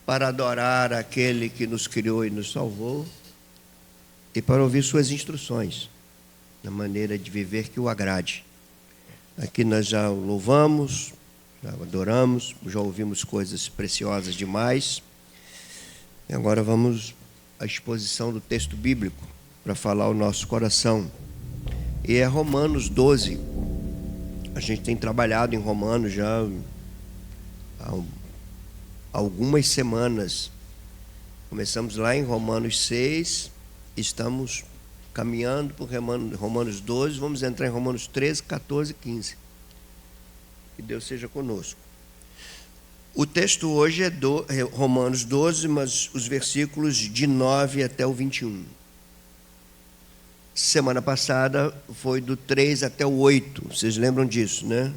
para adorar aquele que nos criou e nos salvou e para ouvir suas instruções na maneira de viver que o agrade. Aqui nós já o louvamos, já o adoramos, já ouvimos coisas preciosas demais. E agora vamos à exposição do texto bíblico para falar o nosso coração. E é Romanos 12. A gente tem trabalhado em Romanos já há algumas semanas. Começamos lá em Romanos 6, estamos caminhando por Romanos 12, vamos entrar em Romanos 13, 14 e 15. Que Deus seja conosco. O texto hoje é Romanos 12, mas os versículos de 9 até o 21. Semana passada foi do 3 até o 8, vocês lembram disso, né?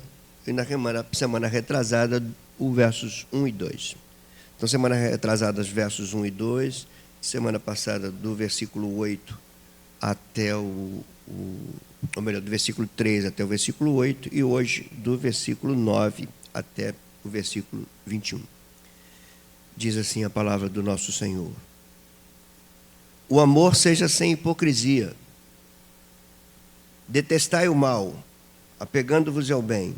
E na semana retrasada, o versos 1 e 2. Então, semana retrasada, os versos 1 e 2. Semana passada, do versículo 8 até ou melhor, do versículo 3 até o versículo 8. E hoje, do versículo 9 até o versículo 21. Diz assim a palavra do nosso Senhor: o amor seja sem hipocrisia. Detestai o mal, apegando-vos ao bem.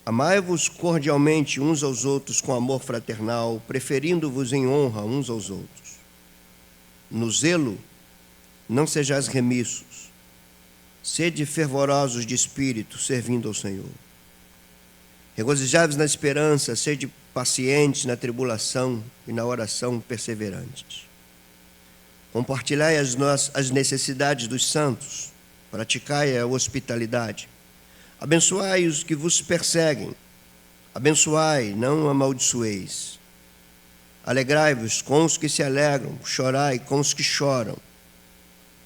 Amai-vos cordialmente uns aos outros com amor fraternal, preferindo-vos em honra uns aos outros. No zelo, não sejais remissos. Sede fervorosos de espírito, servindo ao Senhor. Regozijai-vos na esperança, sede pacientes na tribulação e na oração perseverantes. Compartilhai as necessidades dos santos, praticai a hospitalidade. Abençoai os que vos perseguem. Abençoai, não amaldiçoeis. Alegrai-vos com os que se alegram, chorai com os que choram.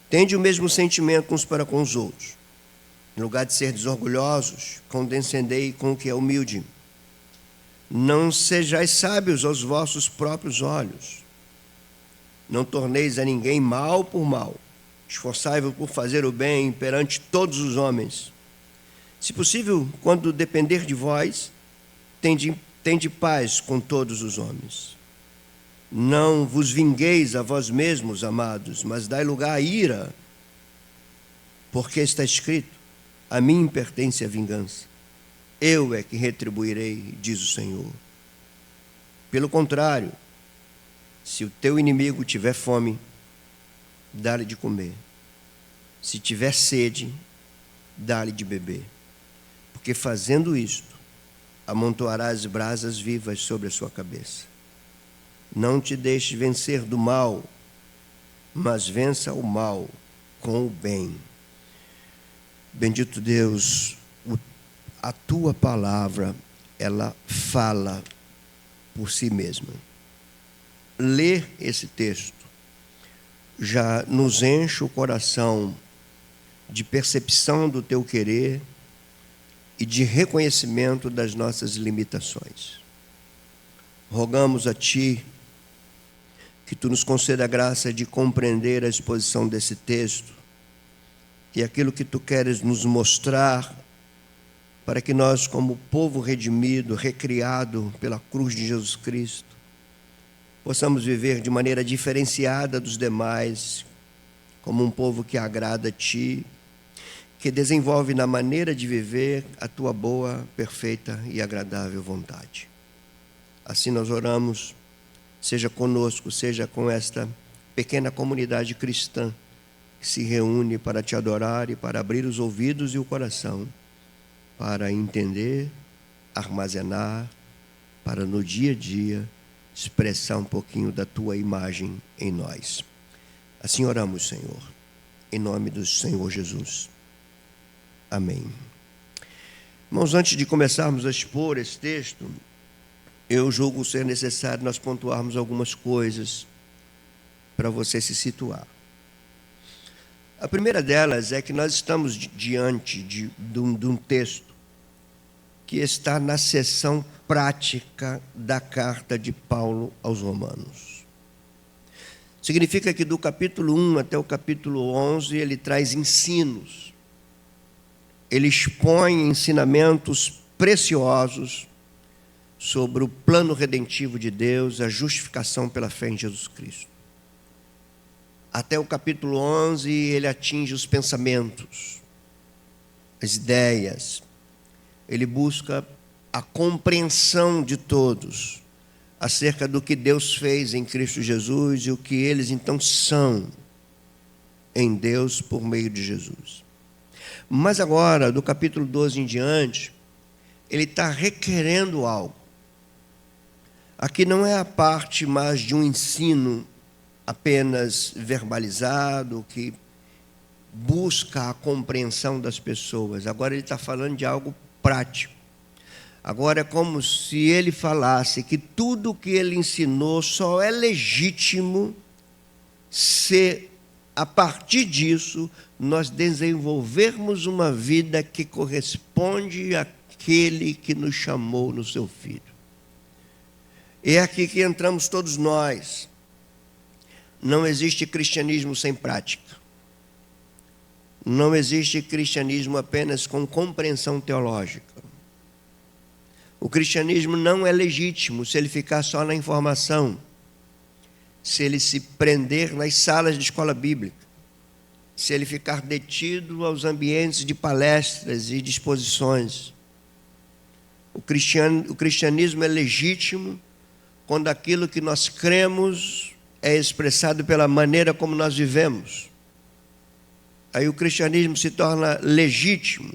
Tende o mesmo sentimento uns para com os outros. Em lugar de ser desorgulhosos, condescendei com o que é humilde. Não sejais sábios aos vossos próprios olhos. Não torneis a ninguém mal por mal. Esforçai-vos por fazer o bem perante todos os homens. Se possível, quando depender de vós, tende paz com todos os homens. Não vos vingueis a vós mesmos, amados, mas dai lugar à ira, porque está escrito: a mim pertence a vingança. Eu é que retribuirei, diz o Senhor. Pelo contrário, se o teu inimigo tiver fome, dá-lhe de comer. Se tiver sede, dá-lhe de beber. Porque fazendo isto, amontoarás brasas vivas sobre a sua cabeça. Não te deixes vencer do mal, mas vença o mal com o bem. Bendito Deus, a tua palavra, ela fala por si mesma. Ler esse texto já nos enche o coração de percepção do teu querer e de reconhecimento das nossas limitações. Rogamos a ti que tu nos conceda a graça de compreender a exposição desse texto e aquilo que tu queres nos mostrar, para que nós, como povo redimido, recriado pela cruz de Jesus Cristo, possamos viver de maneira diferenciada dos demais, como um povo que agrada a ti, que desenvolve na maneira de viver a tua boa, perfeita e agradável vontade. Assim nós oramos, seja conosco, seja com esta pequena comunidade cristã que se reúne para te adorar e para abrir os ouvidos e o coração, para entender, armazenar, para no dia a dia expressar um pouquinho da tua imagem em nós. Assim oramos, Senhor, em nome do Senhor Jesus. Amém. Irmãos, antes de começarmos a expor esse texto, eu julgo ser necessário nós pontuarmos algumas coisas para você se situar. A primeira delas é que nós estamos diante de um texto que está na seção prática da carta de Paulo aos Romanos. Significa que do capítulo 1 até o capítulo 11 ele traz ensinos. Ele expõe ensinamentos preciosos sobre o plano redentivo de Deus, a justificação pela fé em Jesus Cristo. Até o capítulo 11, ele atinge os pensamentos, as ideias. Ele busca a compreensão de todos acerca do que Deus fez em Cristo Jesus e o que eles então são em Deus por meio de Jesus. Mas agora, do capítulo 12 em diante, ele está requerendo algo. Aqui não é a parte mais de um ensino apenas verbalizado, que busca a compreensão das pessoas. Agora ele está falando de algo prático. Agora é como se ele falasse que tudo o que ele ensinou só é legítimo se, a partir disso, nós desenvolvermos uma vida que corresponde àquele que nos chamou no seu Filho. É aqui que entramos todos nós. Não existe cristianismo sem prática. Não existe cristianismo apenas com compreensão teológica. O cristianismo não é legítimo se ele ficar só na informação, se ele se prender nas salas de escola bíblica, se ele ficar detido aos ambientes de palestras e disposições. O cristianismo é legítimo quando aquilo que nós cremos é expressado pela maneira como nós vivemos. Aí o cristianismo se torna legítimo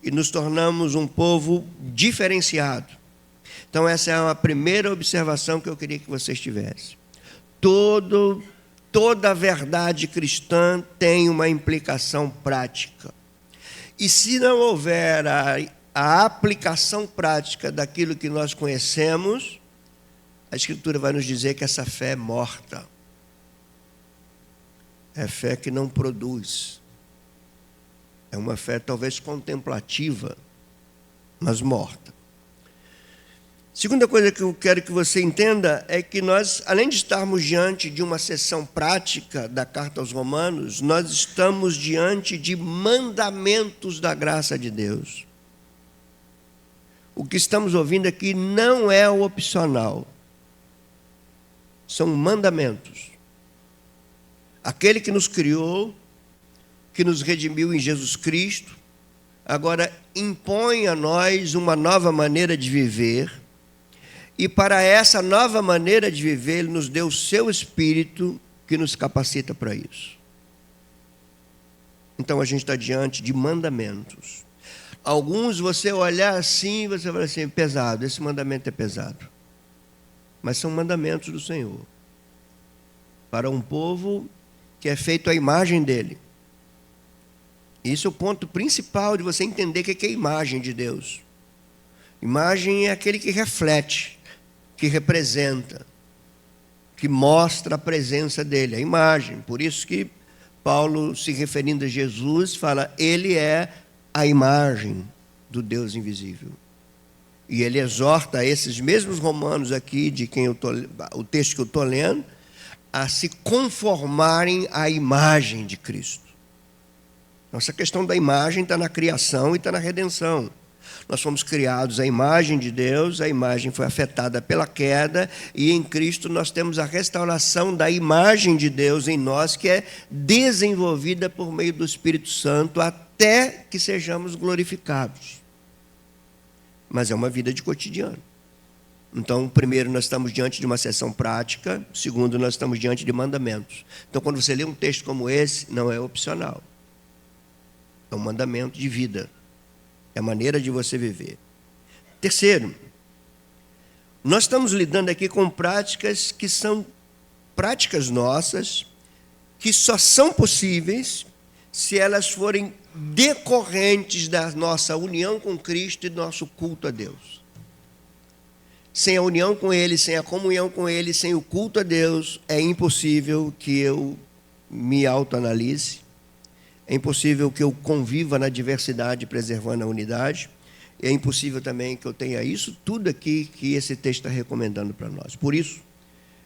e nos tornamos um povo diferenciado. Então essa é uma primeira observação que eu queria que vocês tivessem. Toda a verdade cristã tem uma implicação prática. E se não houver a aplicação prática daquilo que nós conhecemos, a Escritura vai nos dizer que essa fé é morta. É fé que não produz. É uma fé talvez contemplativa, mas morta. Segunda coisa que eu quero que você entenda é que nós, além de estarmos diante de uma sessão prática da carta aos Romanos, nós estamos diante de mandamentos da graça de Deus. O que estamos ouvindo aqui não é o opcional. São mandamentos. Aquele que nos criou, que nos redimiu em Jesus Cristo, agora impõe a nós uma nova maneira de viver, e para essa nova maneira de viver, Ele nos deu o seu Espírito, que nos capacita para isso. Então a gente está diante de mandamentos. Alguns você olhar assim, você vai assim, pesado, esse mandamento é pesado. Mas são mandamentos do Senhor, para um povo que é feito à imagem dEle. Isso é o ponto principal de você entender o que é a imagem de Deus. Imagem é aquele que reflete, que representa, que mostra a presença dEle, a imagem. Por isso que Paulo, se referindo a Jesus, fala, Ele é a imagem do Deus invisível. E ele exorta esses mesmos romanos aqui, de quem o texto que eu estou lendo, a se conformarem à imagem de Cristo. Nossa questão da imagem está na criação e está na redenção. Nós fomos criados à imagem de Deus, a imagem foi afetada pela queda, e em Cristo nós temos a restauração da imagem de Deus em nós, que é desenvolvida por meio do Espírito Santo, até que sejamos glorificados. Mas é uma vida de cotidiano. Então, primeiro, nós estamos diante de uma sessão prática. Segundo, nós estamos diante de mandamentos. Então, quando você lê um texto como esse, não é opcional. É um mandamento de vida. É a maneira de você viver. Terceiro, nós estamos lidando aqui com práticas que são práticas nossas, que só são possíveis se elas forem decorrentes da nossa união com Cristo e do nosso culto a Deus. Sem a união com Ele, sem a comunhão com Ele, sem o culto a Deus, é impossível que eu me autoanalise, é impossível que eu conviva na diversidade, preservando a unidade, é impossível também que eu tenha isso tudo aqui que esse texto está recomendando para nós. Por isso,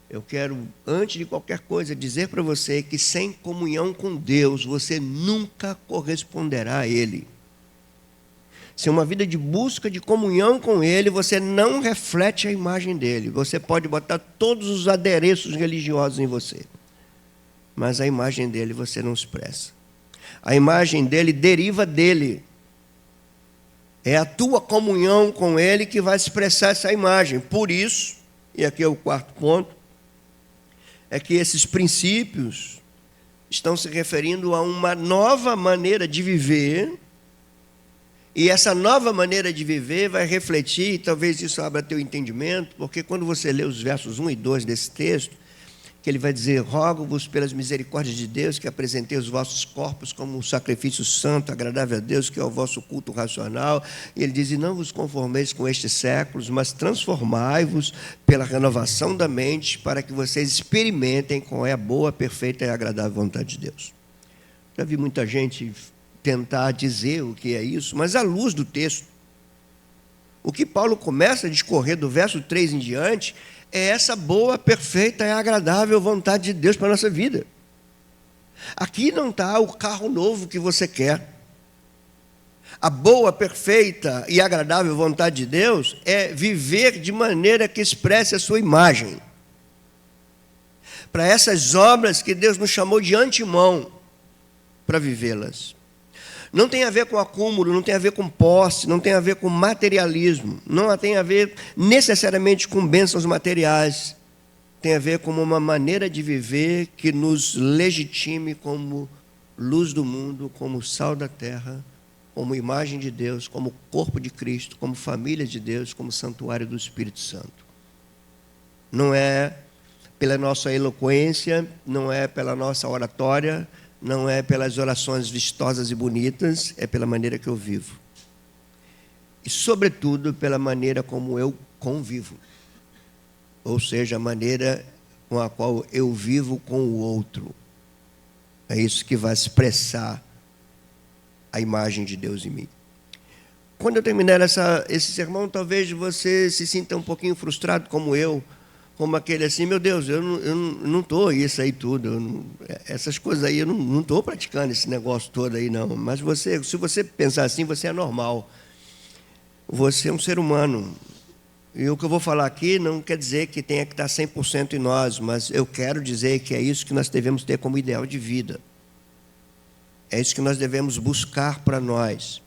eu quero, antes de qualquer coisa, dizer para você que sem comunhão com Deus, você nunca corresponderá a Ele. sem uma vida de busca de comunhão com Ele, você não reflete a imagem dele. Você pode botar todos os adereços religiosos em você, mas a imagem dele você não expressa. A imagem dele deriva dele. É a tua comunhão com Ele que vai expressar essa imagem. Por isso, e aqui é o quarto ponto, é que esses princípios estão se referindo a uma nova maneira de viver, e essa nova maneira de viver vai refletir, e talvez isso abra teu entendimento, porque quando você lê os versos 1 e 2 desse texto, que ele vai dizer: rogo-vos pelas misericórdias de Deus que apresentei os vossos corpos como um sacrifício santo, agradável a Deus, que é o vosso culto racional. E ele diz: e não vos conformeis com estes séculos, mas transformai-vos pela renovação da mente, para que vocês experimentem qual é a boa, perfeita e agradável vontade de Deus. Já vi muita gente tentar dizer o que é isso, mas à luz do texto, o que Paulo começa a discorrer do verso 3 em diante é essa boa, perfeita e agradável vontade de Deus para a nossa vida. Aqui não está o carro novo que você quer. A boa, perfeita e agradável vontade de Deus é viver de maneira que expresse a sua imagem. Para essas obras que Deus nos chamou de antemão para vivê-las. Não tem a ver com acúmulo, não tem a ver com posse, não tem a ver com materialismo, não tem a ver necessariamente com bênçãos materiais. Tem a ver com uma maneira de viver que nos legitime como luz do mundo, como sal da terra, como imagem de Deus, como corpo de Cristo, como família de Deus, como santuário do Espírito Santo. Não é pela nossa eloquência, não é pela nossa oratória, não é pelas orações vistosas e bonitas, é pela maneira que eu vivo. E, sobretudo, pela maneira como eu convivo. Ou seja, a maneira com a qual eu vivo com o outro. É isso que vai expressar a imagem de Deus em mim. Quando eu terminar esse sermão, talvez você se sinta um pouquinho frustrado como eu, como aquele assim: meu Deus, eu não estou isso aí tudo, essas coisas aí, eu não estou praticando esse negócio todo aí não. Mas se você pensar assim, você é normal. Você é um ser humano. E o que eu vou falar aqui não quer dizer que tenha que estar 100% em nós, mas eu quero dizer que é isso que nós devemos ter como ideal de vida. É isso que nós devemos buscar para nós.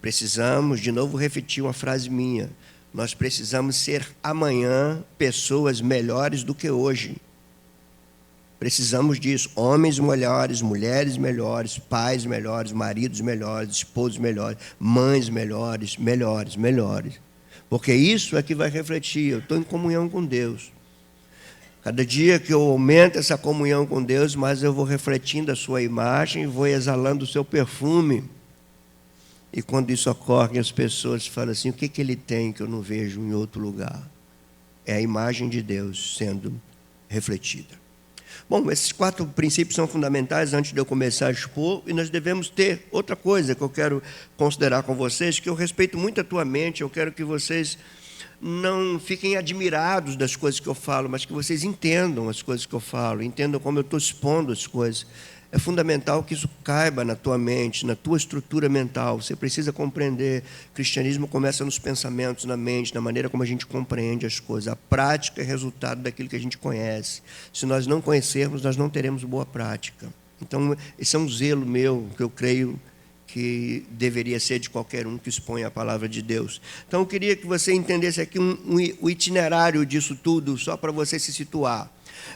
Precisamos, de novo, repetir uma frase minha: nós precisamos ser amanhã pessoas melhores do que hoje. Precisamos disso. Homens melhores, mulheres melhores, pais melhores, maridos melhores, esposos melhores, mães melhores, melhores. Porque isso é que vai refletir. Eu estou em comunhão com Deus. Cada dia que eu aumento essa comunhão com Deus, mais eu vou refletindo a sua imagem e vou exalando o seu perfume. E quando isso ocorre, as pessoas falam assim: o que ele tem que eu não vejo em outro lugar? É a imagem de Deus sendo refletida. Bom, esses 4 princípios são fundamentais antes de eu começar a expor, e nós devemos ter outra coisa que eu quero considerar com vocês, que eu respeito muito a tua mente, eu quero que vocês não fiquem admirados das coisas que eu falo, mas que vocês entendam as coisas que eu falo, entendam como eu estou expondo as coisas. É fundamental que isso caiba na tua mente, na tua estrutura mental. Você precisa compreender. O cristianismo começa nos pensamentos, na mente, na maneira como a gente compreende as coisas. A prática é resultado daquilo que a gente conhece. Se nós não conhecermos, nós não teremos boa prática. Então, esse é um zelo meu, que eu creio que deveria ser de qualquer um que expõe a palavra de Deus. Então, eu queria que você entendesse aqui o itinerário disso tudo, só para você se situar.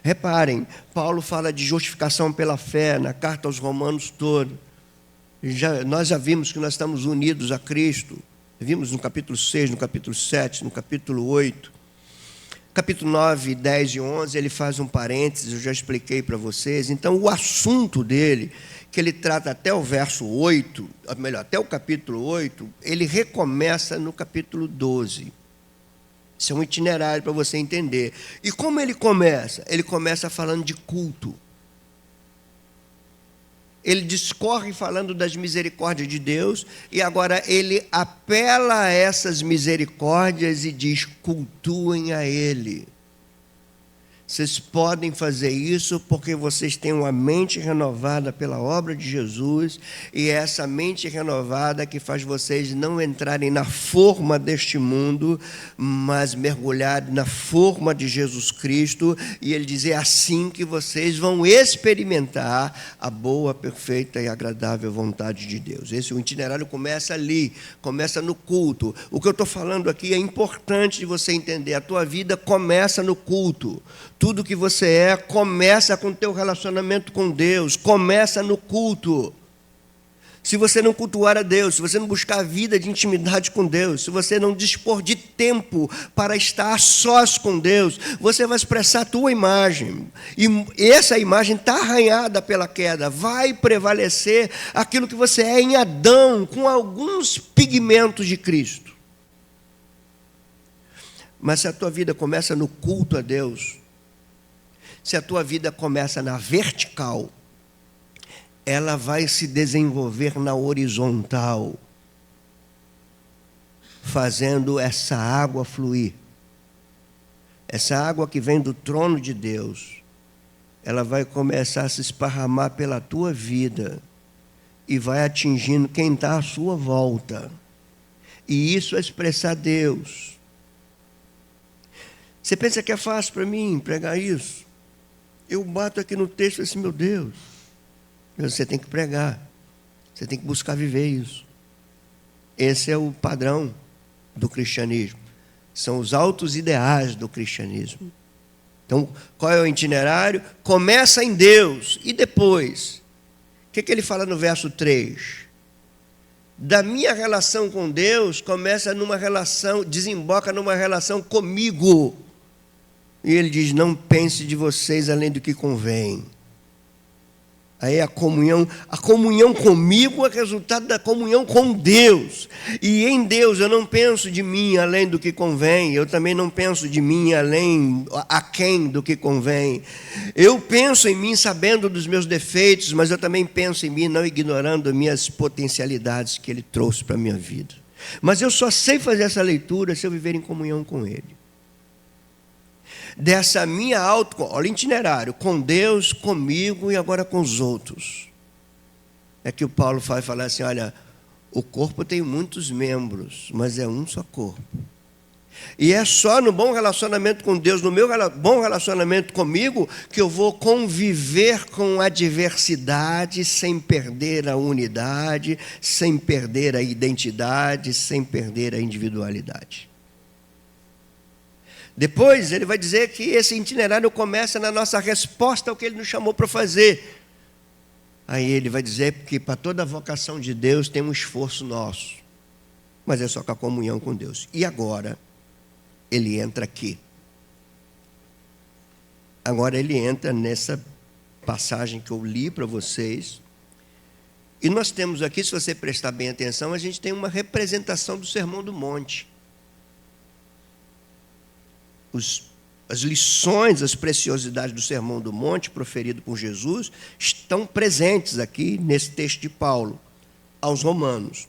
Reparem, Paulo fala de justificação pela fé na carta aos Romanos toda. Nós já vimos que nós estamos unidos a Cristo. Vimos no capítulo 6, no capítulo 7, no capítulo 8. Capítulo 9, 10 e 11, ele faz um parênteses, eu já expliquei para vocês. Então, o assunto dele, que ele trata até o verso 8, melhor, até o capítulo 8, ele recomeça no capítulo 12. Isso é um itinerário para você entender. E como ele começa? Ele começa falando de culto. Ele discorre falando das misericórdias de Deus, e agora ele apela a essas misericórdias e diz: cultuem a Ele. Vocês podem fazer isso porque vocês têm uma mente renovada pela obra de Jesus, e é essa mente renovada que faz vocês não entrarem na forma deste mundo, mas mergulharem na forma de Jesus Cristo. E ele diz: é assim que vocês vão experimentar a boa, perfeita e agradável vontade de Deus. O itinerário começa ali, começa no culto. O que eu estou falando aqui é importante de você entender. A tua vida começa no culto. Tudo que você é começa com o teu relacionamento com Deus, começa no culto. Se você não cultuar a Deus, se você não buscar a vida de intimidade com Deus, se você não dispor de tempo para estar a sós com Deus, você vai expressar a tua imagem. E essa imagem está arranhada pela queda. Vai prevalecer aquilo que você é em Adão, com alguns pigmentos de Cristo. Mas se a tua vida começa no culto a Deus, se a tua vida começa na vertical, ela vai se desenvolver na horizontal, fazendo essa água fluir. Essa água que vem do trono de Deus, ela vai começar a se esparramar pela tua vida e vai atingindo quem está à sua volta. E isso é expressar Deus. Você pensa que é fácil para mim pregar isso? Eu bato aqui no texto e falo assim: meu Deus, você tem que pregar, você tem que buscar viver isso. Esse é o padrão do cristianismo, são os altos ideais do cristianismo. Então, qual é o itinerário? Começa em Deus, e depois, o que ele fala no verso 3? Da minha relação com Deus, começa numa relação, desemboca numa relação comigo. E ele diz: não pense de vocês além do que convém. Aí a comunhão comigo é resultado da comunhão com Deus. E em Deus eu não penso de mim além do que convém. Eu também não penso de mim aquém do que convém. Eu penso em mim sabendo dos meus defeitos, mas eu também penso em mim não ignorando minhas potencialidades que Ele trouxe para a minha vida. Mas eu só sei fazer essa leitura se eu viver em comunhão com Ele. Dessa minha olha o itinerário, com Deus, comigo e agora com os outros. É que o Paulo vai falar assim: olha, o corpo tem muitos membros, mas é um só corpo. E é só no bom relacionamento com Deus, no meu bom relacionamento comigo, que eu vou conviver com a diversidade sem perder a unidade, sem perder a identidade, sem perder a individualidade. Depois ele vai dizer que esse itinerário começa na nossa resposta ao que Ele nos chamou para fazer. Aí ele vai dizer que para toda a vocação de Deus tem um esforço nosso, mas é só com a comunhão com Deus. E agora ele entra aqui. Agora ele entra nessa passagem que eu li para vocês. E nós temos aqui, se você prestar bem atenção, a gente tem uma representação do Sermão do Monte. As lições, as preciosidades do Sermão do Monte, proferido por Jesus, estão presentes aqui nesse texto de Paulo, aos Romanos.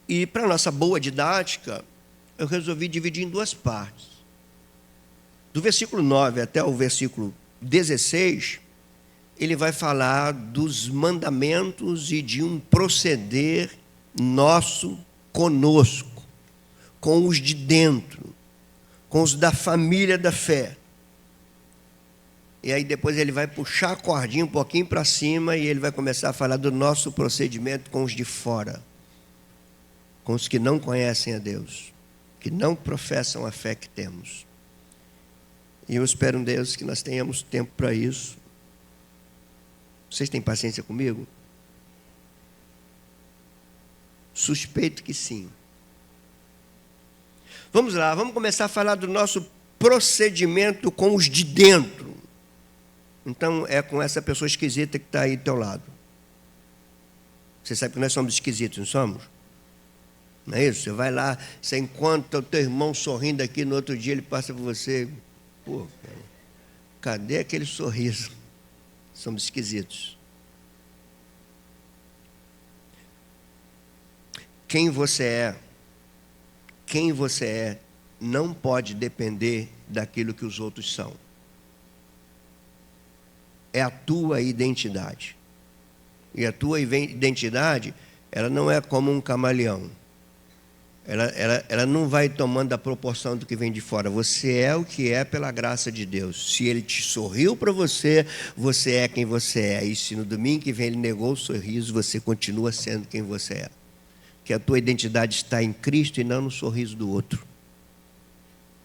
E para a nossa boa didática, eu resolvi dividir em duas partes. Do versículo 9 até o versículo 16, ele vai falar dos mandamentos e de um proceder nosso conosco, com os de dentro, com os da família da fé. E aí depois ele vai puxar a cordinha um pouquinho para cima e ele vai começar a falar do nosso procedimento com os de fora, com os que não conhecem a Deus, que não professam a fé que temos. E eu espero em Deus que nós tenhamos tempo para isso. Vocês têm paciência comigo? Suspeito que sim. Vamos lá, vamos começar a falar do nosso procedimento com os de dentro. Então, é com essa pessoa esquisita que está aí do teu lado. Você sabe que nós somos esquisitos, não somos? Não é isso? Você vai lá, você encontra o teu irmão sorrindo aqui, no outro dia ele passa por você. Pô, cara, cadê aquele sorriso? Somos esquisitos. Quem você é não pode depender daquilo que os outros são. é a tua identidade. E a tua identidade, ela não é como um camaleão. Ela não vai tomando a proporção do que vem de fora. Você é o que é pela graça de Deus. Se Ele te sorriu para você, você é quem você é. E se no domingo que vem Ele negou o sorriso, você continua sendo quem você é. Que a tua identidade está em Cristo e não no sorriso do outro.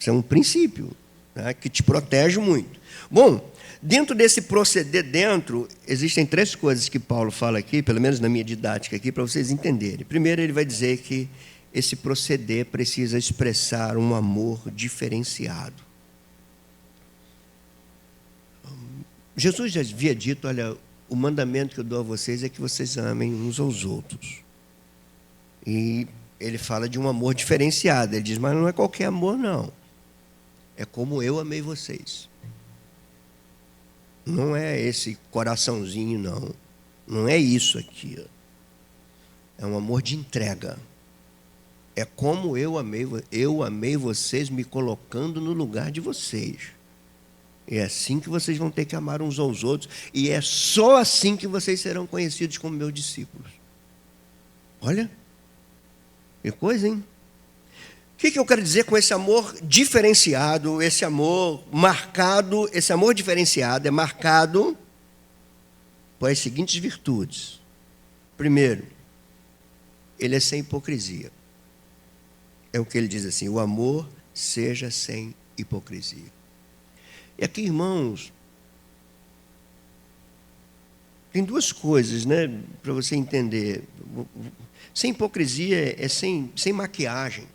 Isso é um princípio, né, que te protege muito. Bom, dentro desse proceder, existem 3 coisas que Paulo fala aqui, pelo menos na minha didática aqui, para vocês entenderem. Primeiro, ele vai dizer que esse proceder precisa expressar um amor diferenciado. Jesus já havia dito, olha, o mandamento que eu dou a vocês é que vocês amem uns aos outros. E ele fala de um amor diferenciado. Ele diz, mas não é qualquer amor, não. É como eu amei vocês. Não é esse coraçãozinho, não. Não é isso aqui. É um amor de entrega. É como eu amei vocês, me colocando no lugar de vocês. É assim que vocês vão ter que amar uns aos outros. E é só assim que vocês serão conhecidos como meus discípulos. Olha, que coisa, hein? O que eu quero dizer com esse amor diferenciado, esse amor marcado? Esse amor diferenciado é marcado por as seguintes virtudes. Primeiro, ele é sem hipocrisia. É o que ele diz assim, o amor seja sem hipocrisia. E aqui, irmãos, tem 2 coisas, né, para você entender. Sem hipocrisia é sem maquiagem.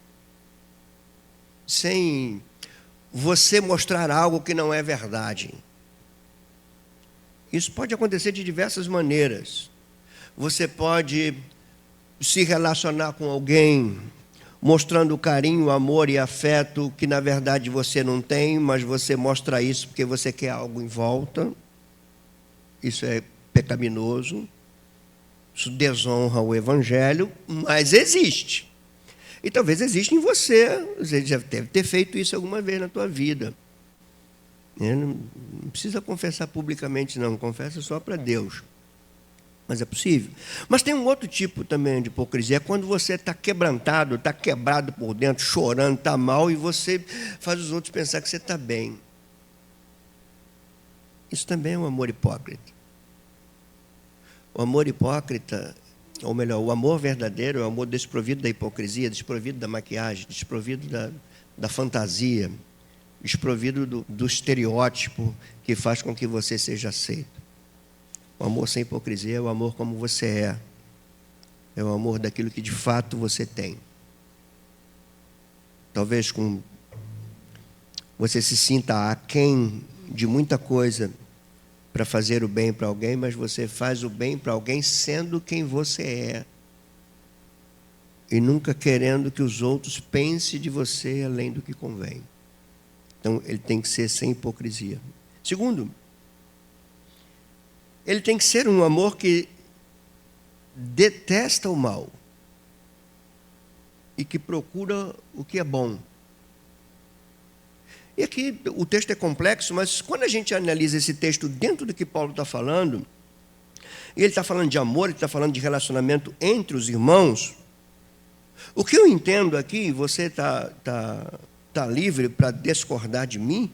Sem você mostrar algo que não é verdade. Isso pode acontecer de diversas maneiras. Você pode se relacionar com alguém mostrando carinho, amor e afeto que na verdade você não tem, mas você mostra isso porque você quer algo em volta. Isso é pecaminoso. Isso desonra o Evangelho, mas existe. E talvez exista em você. Você já deve ter feito isso alguma vez na tua vida. Não precisa confessar publicamente, não. Confessa só para Deus. Mas é possível. Mas tem um outro tipo também de hipocrisia. É quando você está quebrantado, está quebrado por dentro, chorando, está mal, e você faz os outros pensar que você está bem. Isso também é um amor hipócrita. O amor hipócrita, ou melhor, o amor verdadeiro é o amor desprovido da hipocrisia, desprovido da maquiagem, desprovido da fantasia, desprovido do estereótipo que faz com que você seja aceito. O amor sem hipocrisia é o amor como você é. É o amor daquilo que de fato você tem. Talvez você se sinta aquém de muita coisa para fazer o bem para alguém, mas você faz o bem para alguém sendo quem você é. E nunca querendo que os outros pensem de você além do que convém. Então, ele tem que ser sem hipocrisia. Segundo, ele tem que ser um amor que detesta o mal e que procura o que é bom. E aqui o texto é complexo, mas quando a gente analisa esse texto dentro do que Paulo está falando, e ele está falando de amor, ele está falando de relacionamento entre os irmãos, o que eu entendo aqui, você está livre para discordar de mim,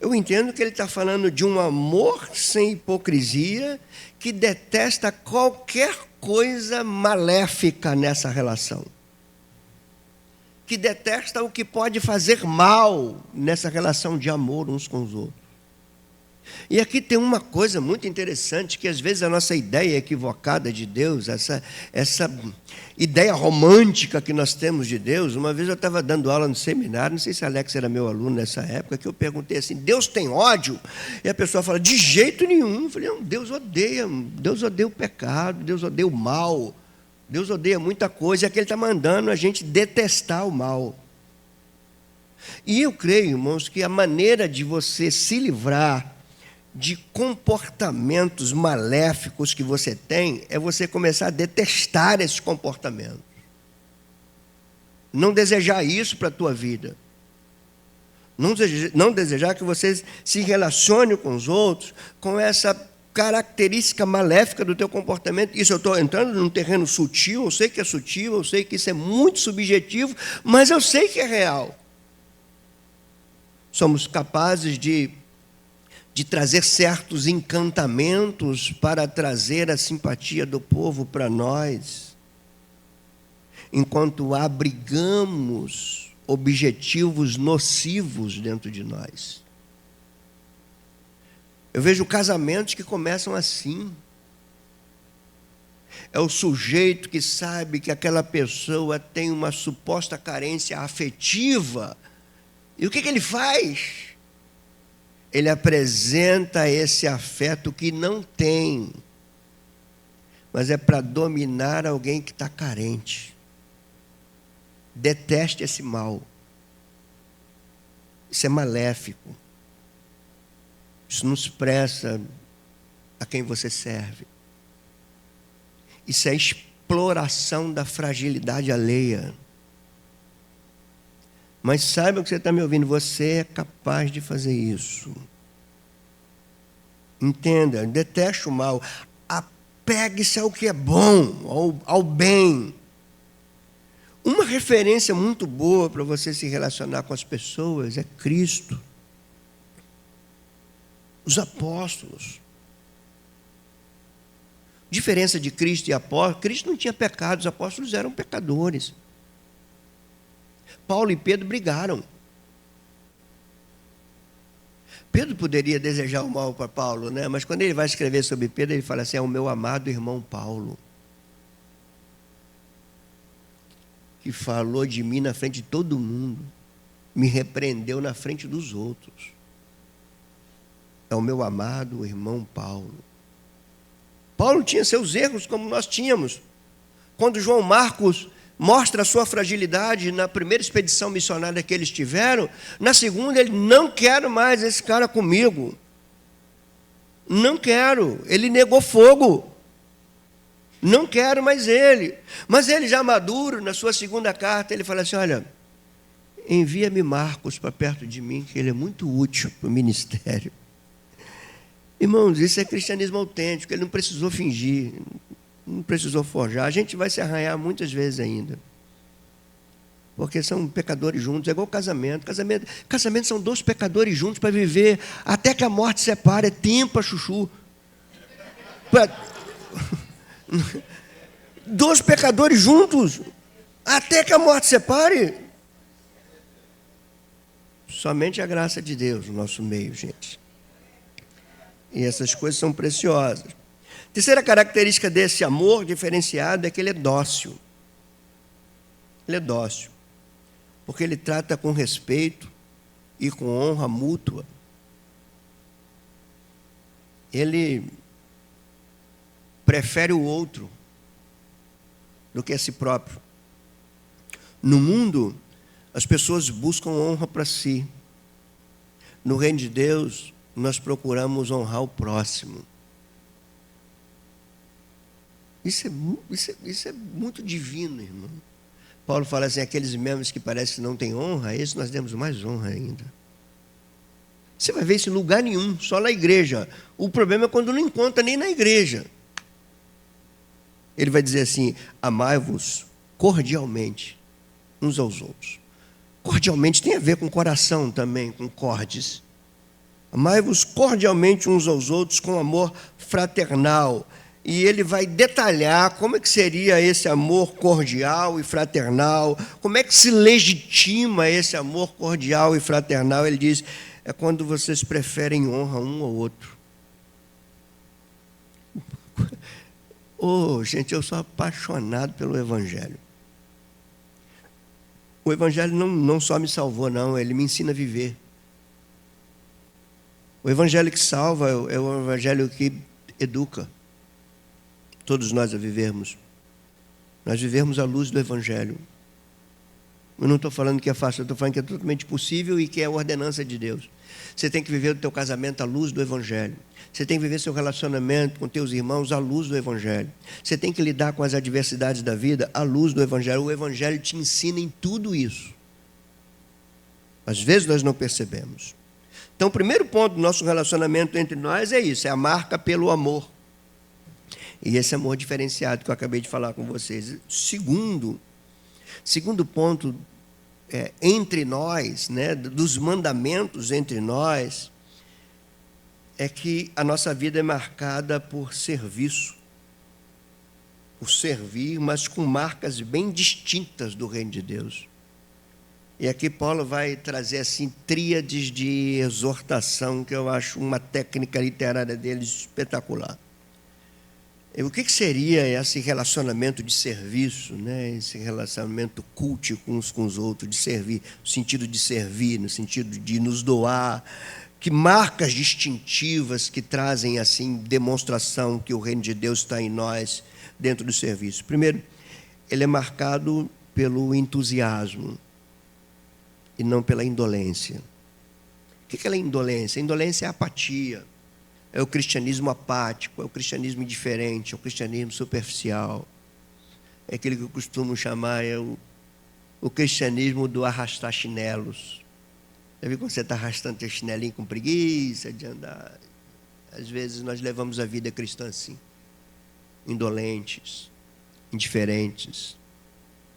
eu entendo que ele está falando de um amor sem hipocrisia que detesta qualquer coisa maléfica nessa relação. Que detesta o que pode fazer mal nessa relação de amor uns com os outros. E aqui tem uma coisa muito interessante, que às vezes a nossa ideia equivocada de Deus, essa ideia romântica que nós temos de Deus. Uma vez eu estava dando aula no seminário, não sei se Alex era meu aluno nessa época, que eu perguntei assim, Deus tem ódio? E a pessoa fala, de jeito nenhum. Eu falei, não, Deus odeia o pecado, Deus odeia o mal, Deus odeia muita coisa, é que Ele está mandando a gente detestar o mal. E eu creio, irmãos, que a maneira de você se livrar de comportamentos maléficos que você tem é você começar a detestar esses comportamentos. Não desejar isso para a tua vida. Não desejar que você se relacione com os outros com essa característica maléfica do teu comportamento. Isso eu estou entrando num terreno sutil, eu sei que é sutil, eu sei que isso é muito subjetivo, mas eu sei que é real. Somos capazes de trazer certos encantamentos para trazer a simpatia do povo para nós, enquanto abrigamos objetivos nocivos dentro de nós. Eu vejo casamentos que começam assim. É o sujeito que sabe que aquela pessoa tem uma suposta carência afetiva. E o que ele faz? Ele apresenta esse afeto que não tem, mas é para dominar alguém que está carente. Deteste esse mal. Isso é maléfico. Isso não expressa a quem você serve. Isso é exploração da fragilidade alheia. Mas saiba que você está me ouvindo, você é capaz de fazer isso. Entenda, deteste o mal. Apegue-se ao que é bom, ao bem. Uma referência muito boa para você se relacionar com as pessoas é Cristo. Os apóstolos. Diferença de Cristo e apóstolos, Cristo não tinha pecado, os apóstolos eram pecadores. Paulo e Pedro brigaram. Pedro poderia desejar o mal para Paulo, né? Mas quando ele vai escrever sobre Pedro, ele fala assim: é o meu amado irmão Paulo, que falou de mim na frente de todo mundo, me repreendeu na frente dos outros. É o meu amado irmão Paulo. Paulo tinha seus erros como nós tínhamos. Quando João Marcos mostra a sua fragilidade na primeira expedição missionária que eles tiveram, na segunda ele: não quero mais esse cara comigo. Não quero. Ele negou fogo. Não quero mais ele. Mas ele já maduro, na sua segunda carta, ele fala assim: olha, envia-me Marcos para perto de mim, que ele é muito útil para o ministério. Irmãos, isso é cristianismo autêntico. Ele não precisou fingir, não precisou forjar. A gente vai se arranhar muitas vezes ainda, porque são pecadores juntos. É igual casamento. Casamento são dois pecadores juntos para viver até que a morte separe. É tempo, chuchu. Dois pecadores juntos até que a morte separe. Somente a graça de Deus no nosso meio, gente. E essas coisas são preciosas. Terceira característica desse amor diferenciado é que ele é dócil. Ele é dócil, porque ele trata com respeito e com honra mútua. Ele prefere o outro do que a si próprio. No mundo, as pessoas buscam honra para si. No reino de Deus, nós procuramos honrar o próximo. Isso é muito divino, irmão. Paulo fala assim: aqueles membros que parecem que não têm honra, a esses nós demos mais honra ainda. Você vai ver isso em lugar nenhum, só na igreja. O problema é quando não encontra nem na igreja. Ele vai dizer assim: amai-vos cordialmente uns aos outros. Cordialmente tem a ver com coração também, com cordes. Amai-vos cordialmente uns aos outros com amor fraternal. E ele vai detalhar como é que seria esse amor cordial e fraternal, como é que se legitima esse amor cordial e fraternal. Ele diz: é quando vocês preferem honra um ao outro. Oh, gente, eu sou apaixonado pelo Evangelho. O Evangelho não só me salvou, não, ele me ensina a viver. O Evangelho que salva é o Evangelho que educa todos nós a vivermos. Nós vivemos à luz do Evangelho. Eu não estou falando que é fácil, eu estou falando que é totalmente possível e que é a ordenança de Deus. Você tem que viver o teu casamento à luz do Evangelho. Você tem que viver seu relacionamento com teus irmãos à luz do Evangelho. Você tem que lidar com as adversidades da vida à luz do Evangelho. O Evangelho te ensina em tudo isso. Às vezes nós não percebemos. Então, o primeiro ponto do nosso relacionamento entre nós é isso, é a marca pelo amor. E esse amor diferenciado que eu acabei de falar com vocês. Segundo ponto, entre nós, né, dos mandamentos entre nós, é que a nossa vida é marcada por serviço. Por servir, mas com marcas bem distintas do reino de Deus. E aqui Paulo vai trazer assim tríades de exortação, que eu acho uma técnica literária dele espetacular. E o que seria esse relacionamento de serviço, né? Esse relacionamento cultico uns com os outros, de servir, no sentido de servir, no sentido de nos doar? Que marcas distintivas que trazem assim demonstração que o reino de Deus está em nós dentro do serviço? Primeiro, ele é marcado pelo entusiasmo e não pela indolência. O que é a indolência? A indolência é a apatia, é o cristianismo apático, é o cristianismo indiferente, é o cristianismo superficial, é aquele que eu costumo chamar o cristianismo do arrastar chinelos. Já viu quando você está arrastando teu chinelinho com preguiça de andar? Às vezes nós levamos a vida cristã assim, indolentes, indiferentes,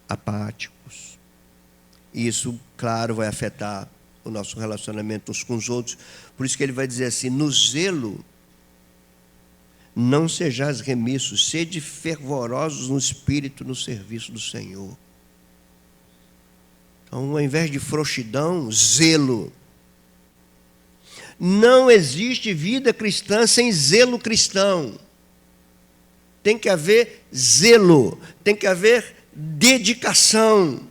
apáticos. E isso, claro, vai afetar o nosso relacionamento uns com os outros. Por isso que ele vai dizer assim: no zelo não sejais remissos, sede fervorosos no espírito, no serviço do Senhor. Então, ao invés de frouxidão, zelo. Não existe vida cristã sem zelo cristão. Tem que haver zelo, tem que haver dedicação.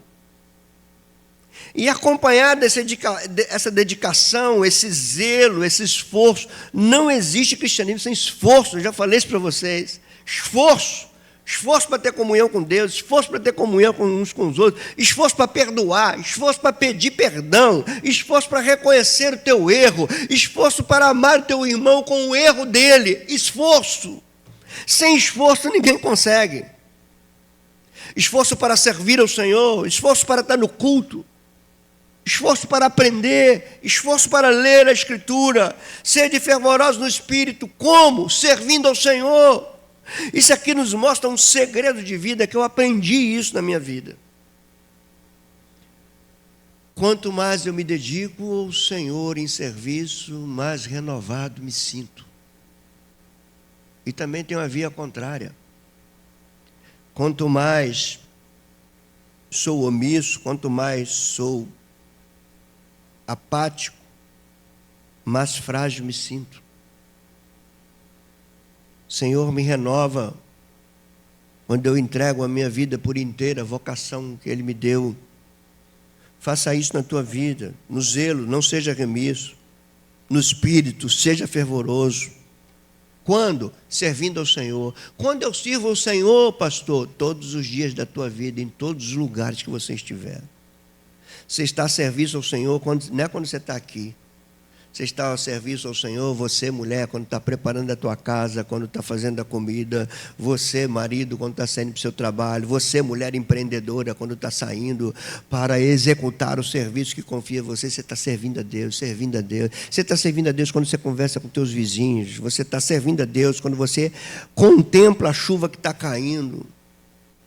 E acompanhado essa dedicação, esse zelo, esse esforço, não existe cristianismo sem esforço. Eu já falei isso para vocês. Esforço para ter comunhão com Deus, esforço para ter comunhão uns com os outros, esforço para perdoar, esforço para pedir perdão, esforço para reconhecer o teu erro, esforço para amar o teu irmão com o erro dele. Esforço. Sem esforço ninguém consegue. Esforço para servir ao Senhor, esforço para estar no culto, esforço para aprender, esforço para ler a Escritura, sede fervorosos no Espírito. Como? Servindo ao Senhor. Isso aqui nos mostra um segredo de vida, que eu aprendi isso na minha vida. Quanto mais eu me dedico ao Senhor em serviço, mais renovado me sinto. E também tem uma via contrária. Quanto mais sou omisso, quanto mais sou apático, mais frágil me sinto. Senhor, me renova quando eu entrego a minha vida por inteira, a vocação que Ele me deu. Faça isso na tua vida. No zelo, não seja remisso. No espírito, seja fervoroso. Quando? Servindo ao Senhor. Quando eu sirvo ao Senhor, pastor? Todos os dias da tua vida, em todos os lugares que você estiver. Você está a serviço ao Senhor, não é quando você está aqui. Você está a serviço ao Senhor, você, mulher, quando está preparando a tua casa, quando está fazendo a comida, você, marido, quando está saindo para o seu trabalho, você, mulher empreendedora, quando está saindo para executar o serviço que confia em você, você está servindo a Deus, servindo a Deus. Você está servindo a Deus quando você conversa com teus vizinhos, você está servindo a Deus quando você contempla a chuva que está caindo,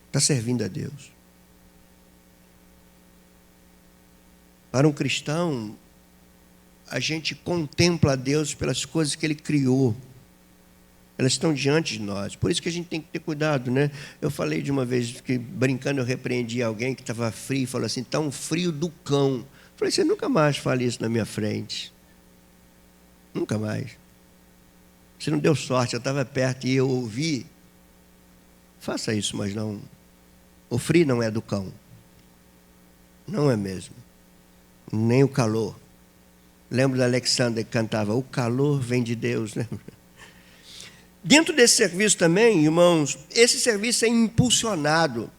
está servindo a Deus. Para um cristão, a gente contempla a Deus pelas coisas que Ele criou. Elas estão diante de nós. Por isso que a gente tem que ter cuidado, né? Eu falei de uma vez que, brincando, eu repreendi alguém que estava frio e falou assim: está um frio do cão. Eu falei: você nunca mais fale isso na minha frente. Nunca mais. Você não deu sorte, eu estava perto e eu ouvi. Faça isso, mas não. O frio não é do cão. Não é mesmo. Nem o calor. Lembro da Alexandra que cantava: o calor vem de Deus. Lembra? Dentro desse serviço também, irmãos, esse serviço é impulsionado.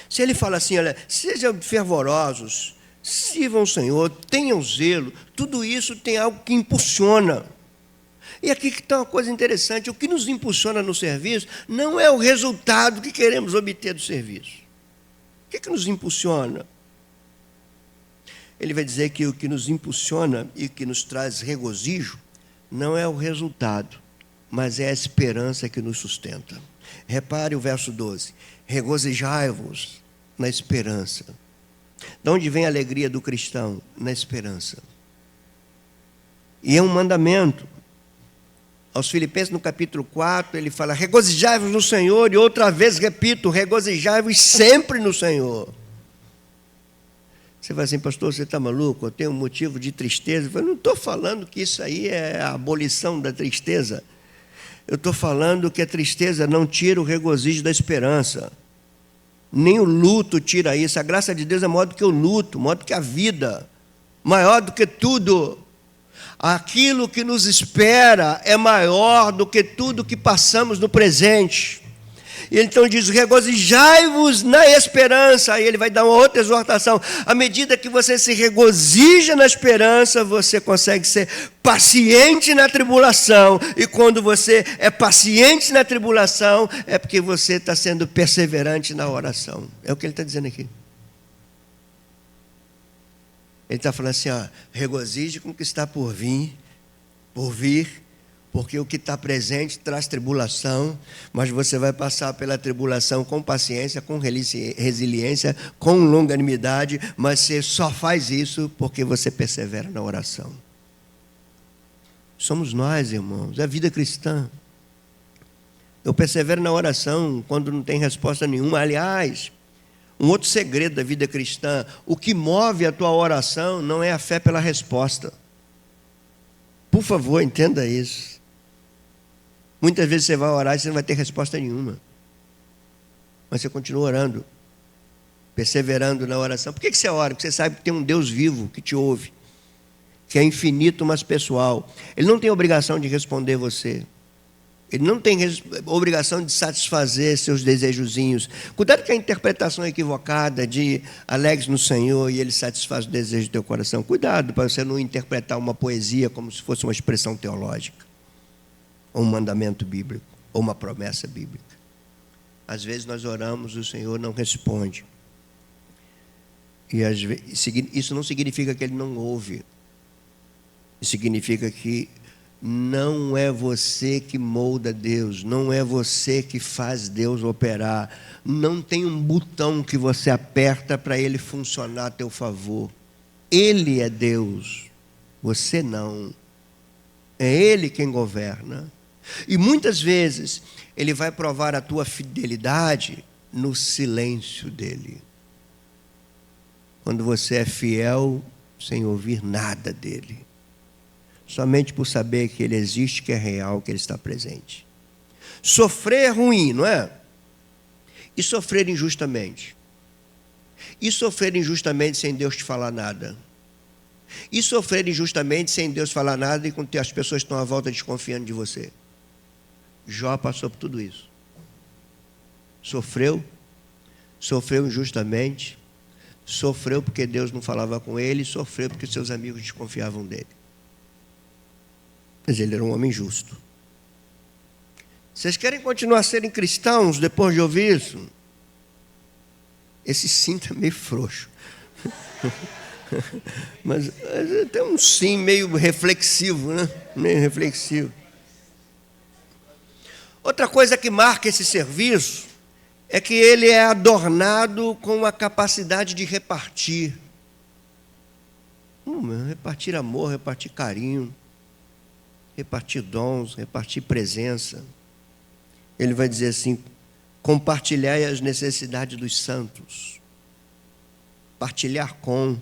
Se ele fala assim: olha, sejam fervorosos, sirvam o Senhor, tenham zelo, tudo isso tem algo que impulsiona. E aqui que está uma coisa interessante: o que nos impulsiona no serviço não é o resultado que queremos obter do serviço. O que nos impulsiona? ele vai dizer que o que nos impulsiona e que nos traz regozijo não é o resultado, mas é a esperança que nos sustenta. Repare o verso 12. Regozijai-vos na esperança. De onde vem a alegria do cristão? Na esperança. E é um mandamento. Aos Filipenses, no capítulo 4, ele fala: regozijai-vos no Senhor, e outra vez repito, regozijai-vos sempre no Senhor. Você vai assim, pastor, você está maluco? Eu tenho um motivo de tristeza. Eu falo, não estou falando que isso aí é a abolição da tristeza. Eu estou falando que a tristeza não tira o regozijo da esperança. Nem o luto tira isso. A graça de Deus é maior do que o luto, maior do que a vida, maior do que tudo. Aquilo que nos espera é maior do que tudo que passamos no presente. E ele então diz: regozijai-vos na esperança. Aí ele vai dar uma outra exortação. À medida que você se regozija na esperança, você consegue ser paciente na tribulação. E quando você é paciente na tribulação, é porque você está sendo perseverante na oração. É o que ele está dizendo aqui. Ele está falando assim, ó, regozije com o que está por vir, porque o que está presente traz tribulação, mas você vai passar pela tribulação com paciência, com resiliência, com longanimidade, mas você só faz isso porque você persevera na oração. Somos nós, irmãos, é a vida cristã. Eu persevero na oração quando não tem resposta nenhuma. Aliás, um outro segredo da vida cristã: o que move a tua oração não é a fé pela resposta. Por favor, entenda isso. Muitas vezes você vai orar e você não vai ter resposta nenhuma. Mas você continua orando, perseverando na oração. Por que você ora? Porque você sabe que tem um Deus vivo que te ouve, que é infinito, mas pessoal. Ele não tem obrigação de responder você. Ele não tem obrigação de satisfazer seus desejozinhos. Cuidado com a interpretação equivocada de alegre no Senhor e Ele satisfaz o desejo do teu coração. Cuidado para você não interpretar uma poesia como se fosse uma expressão teológica, ou um mandamento bíblico, ou uma promessa bíblica. Às vezes nós oramos e o Senhor não responde. E às vezes, isso não significa que Ele não ouve. Isso significa que não é você que molda Deus, não é você que faz Deus operar. Não tem um botão que você aperta para Ele funcionar a teu favor. Ele é Deus, você não. É Ele quem governa. E muitas vezes Ele vai provar a tua fidelidade no silêncio dEle. Quando você é fiel sem ouvir nada dEle. Somente por saber que Ele existe, que é real, que Ele está presente. Sofrer é ruim, não é? E sofrer injustamente? E sofrer injustamente sem Deus te falar nada? E sofrer injustamente sem Deus falar nada e quando as pessoas estão à volta desconfiando de você? Jó passou por tudo isso. Sofreu injustamente, sofreu porque Deus não falava com ele, sofreu porque seus amigos desconfiavam dele. Mas ele era um homem justo. Vocês querem continuar a serem cristãos depois de ouvir isso? Esse sim está meio frouxo. Mas tem um sim meio reflexivo, né? Meio reflexivo. Outra coisa que marca esse serviço é que ele é adornado com a capacidade de repartir. Repartir amor, repartir carinho, repartir dons, repartir presença. Ele vai dizer assim: compartilhai as necessidades dos santos. Partilhar com.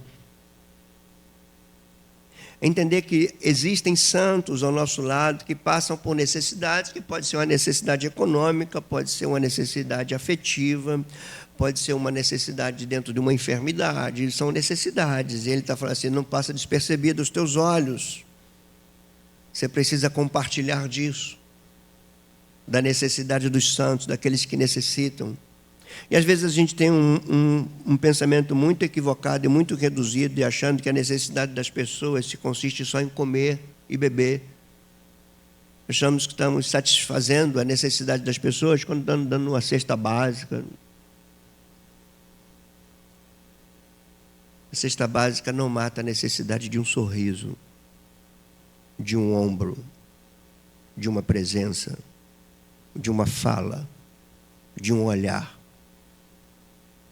Entender que existem santos ao nosso lado que passam por necessidades, que pode ser uma necessidade econômica, pode ser uma necessidade afetiva, pode ser uma necessidade dentro de uma enfermidade. São necessidades. E ele está falando assim: não passa despercebido aos teus olhos. Você precisa compartilhar disso, da necessidade dos santos, daqueles que necessitam. E às vezes a gente tem um pensamento muito equivocado e muito reduzido, e achando que a necessidade das pessoas se consiste só em comer e beber. Achamos que estamos satisfazendo a necessidade das pessoas quando estamos dando uma cesta básica. A cesta básica não mata a necessidade de um sorriso, de um ombro, de uma presença, de uma fala, de um olhar.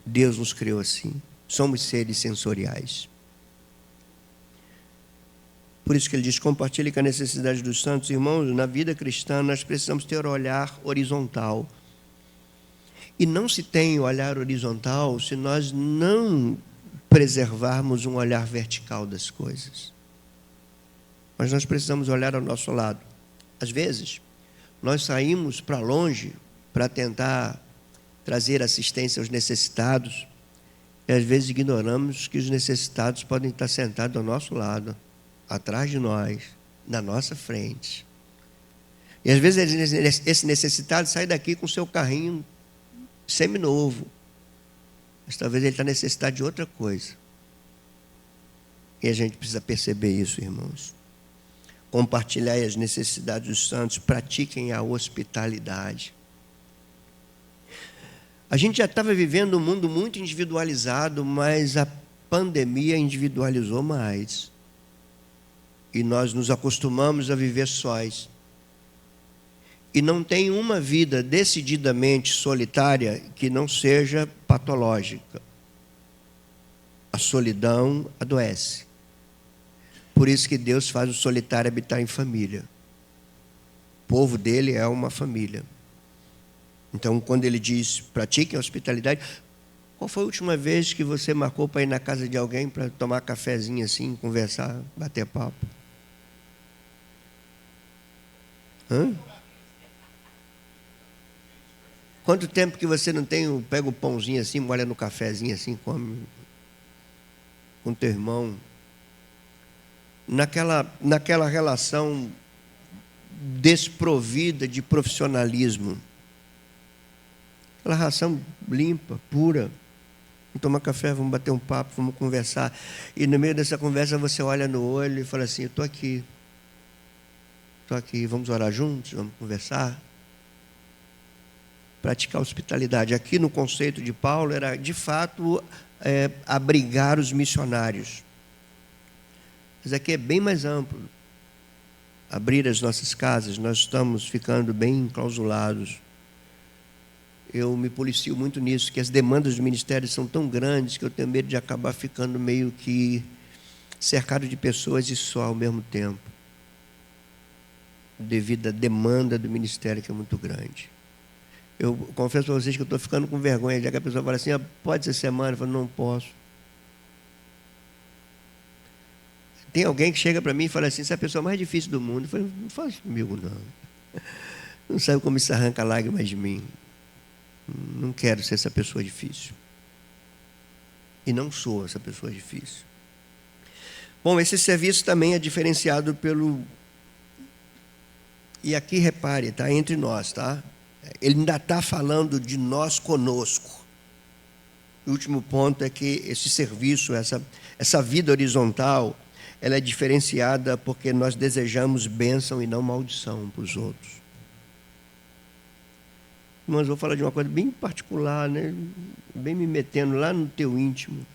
Deus nos criou assim. Somos seres sensoriais. Por isso que ele diz, compartilhe com a necessidade dos santos. Irmãos, na vida cristã nós precisamos ter olhar horizontal. E não se tem olhar horizontal se nós não preservarmos um olhar vertical das coisas. Mas nós precisamos olhar ao nosso lado. Às vezes, nós saímos para longe para tentar trazer assistência aos necessitados, e às vezes ignoramos que os necessitados podem estar sentados ao nosso lado, atrás de nós, na nossa frente. E às vezes esse necessitado sai daqui com o seu carrinho seminovo, mas talvez ele está necessitado de outra coisa. E a gente precisa perceber isso, irmãos. Compartilhai as necessidades dos santos, pratiquem a hospitalidade. A gente já estava vivendo um mundo muito individualizado, mas a pandemia individualizou mais. E nós nos acostumamos a viver sós. E não tem uma vida decididamente solitária que não seja patológica. A solidão adoece. Por isso que Deus faz o solitário habitar em família. O povo dele é uma família. Então, quando ele diz, pratiquem a hospitalidade, qual foi a última vez que você marcou para ir na casa de alguém para tomar cafezinho assim, conversar, bater papo? Hã? Quanto tempo que você não tem, pega o pãozinho assim, molha no cafezinho assim, come com teu irmão? Naquela relação desprovida de profissionalismo. Aquela relação limpa, pura. Vamos tomar café, vamos bater um papo, vamos conversar. E no meio dessa conversa você olha no olho e fala assim, eu estou aqui, vamos orar juntos, vamos conversar. Praticar hospitalidade. Aqui no conceito de Paulo era, de fato, abrigar os missionários. Mas aqui é bem mais amplo. Abrir as nossas casas, nós estamos ficando bem enclausulados. Eu me policio muito nisso, que as demandas do ministério são tão grandes que eu tenho medo de acabar ficando meio que cercado de pessoas e só ao mesmo tempo. Devido à demanda do ministério que é muito grande. Eu confesso para vocês que eu estou ficando com vergonha, já que a pessoa fala assim, pode ser semana, eu falo, não posso. Tem alguém que chega para mim e fala assim, essa é a pessoa mais difícil do mundo. Eu falo, não faz comigo não. Não sabe como isso arranca lágrimas de mim. Não quero ser essa pessoa difícil. E não sou essa pessoa difícil. Bom, esse serviço também é diferenciado pelo... E aqui repare, está entre nós, tá? Ele ainda está falando de nós conosco. O último ponto é que esse serviço, essa vida horizontal, ela é diferenciada porque nós desejamos bênção e não maldição para os outros. Mas vou falar de uma coisa bem particular, né? Bem me metendo lá no teu íntimo.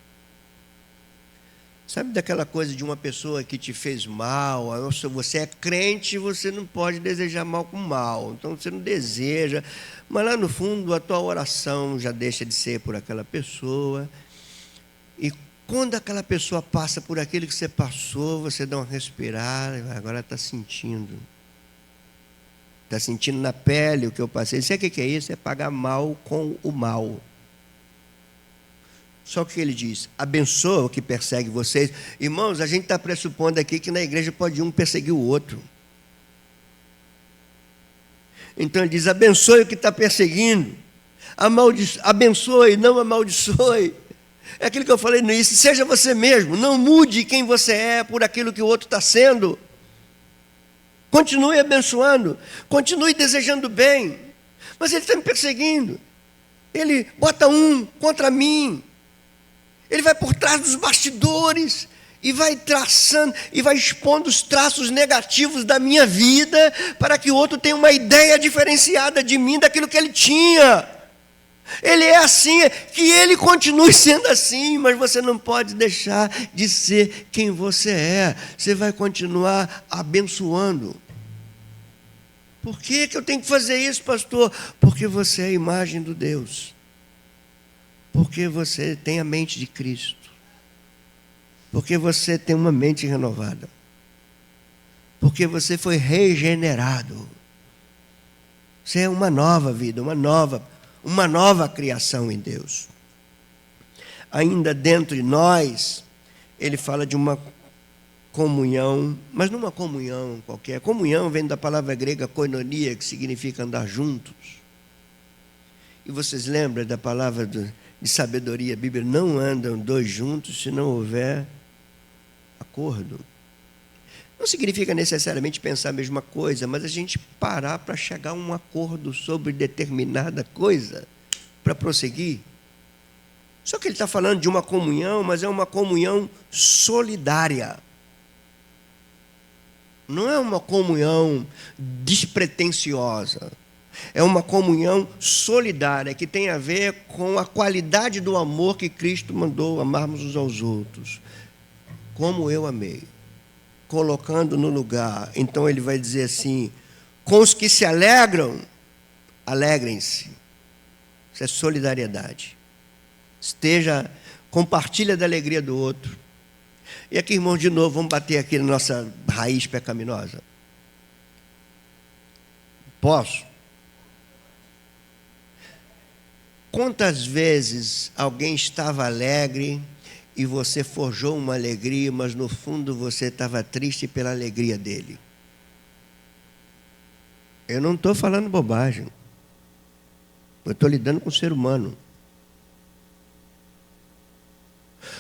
Sabe daquela coisa de uma pessoa que te fez mal? Se você é crente, você não pode desejar mal com mal. Então você não deseja. Mas lá no fundo a tua oração já deixa de ser por aquela pessoa. E quando aquela pessoa passa por aquilo que você passou, você dá uma respirada, agora está sentindo. Está sentindo na pele o que eu passei. Sabe o que é isso? É pagar mal com o mal. Só que ele diz, abençoa o que persegue vocês. Irmãos, a gente está pressupondo aqui que na igreja pode um perseguir o outro. Então ele diz, abençoe o que está perseguindo. Abençoe, não amaldiçoe. É aquilo que eu falei no início, seja você mesmo. Não mude quem você é por aquilo que o outro está sendo. Continue abençoando, continue desejando bem. Mas ele está me perseguindo. Ele bota um contra mim. Ele vai por trás dos bastidores e vai traçando e vai expondo os traços negativos da minha vida para que o outro tenha uma ideia diferenciada de mim daquilo que ele tinha. Ele é assim, que ele continue sendo assim, mas você não pode deixar de ser quem você é. Você vai continuar abençoando. Por que eu tenho que fazer isso, pastor? Porque você é a imagem do Deus. Porque você tem a mente de Cristo. Porque você tem uma mente renovada. Porque você foi regenerado. Você é uma nova vida, uma nova criação em Deus. Ainda dentro de nós, ele fala de uma comunhão, mas não uma comunhão qualquer. Comunhão vem da palavra grega koinonia, que significa andar juntos. E vocês lembram da palavra de sabedoria bíblica? Não andam dois juntos se não houver acordo. Não significa necessariamente pensar a mesma coisa, mas a gente parar para chegar a um acordo sobre determinada coisa, para prosseguir. Só que ele está falando de uma comunhão, mas é uma comunhão solidária. Não é uma comunhão despretensiosa. É uma comunhão solidária, que tem a ver com a qualidade do amor que Cristo mandou amarmos uns aos outros. Como eu amei. Colocando no lugar. Então ele vai dizer assim: com os que se alegram, alegrem-se. Isso é solidariedade. Compartilha da alegria do outro. E aqui, irmãos, de novo, vamos bater aqui na nossa raiz pecaminosa. Posso? Quantas vezes alguém estava alegre e você forjou uma alegria, mas no fundo você estava triste pela alegria dele? Eu não estou falando bobagem. Eu estou lidando com o ser humano.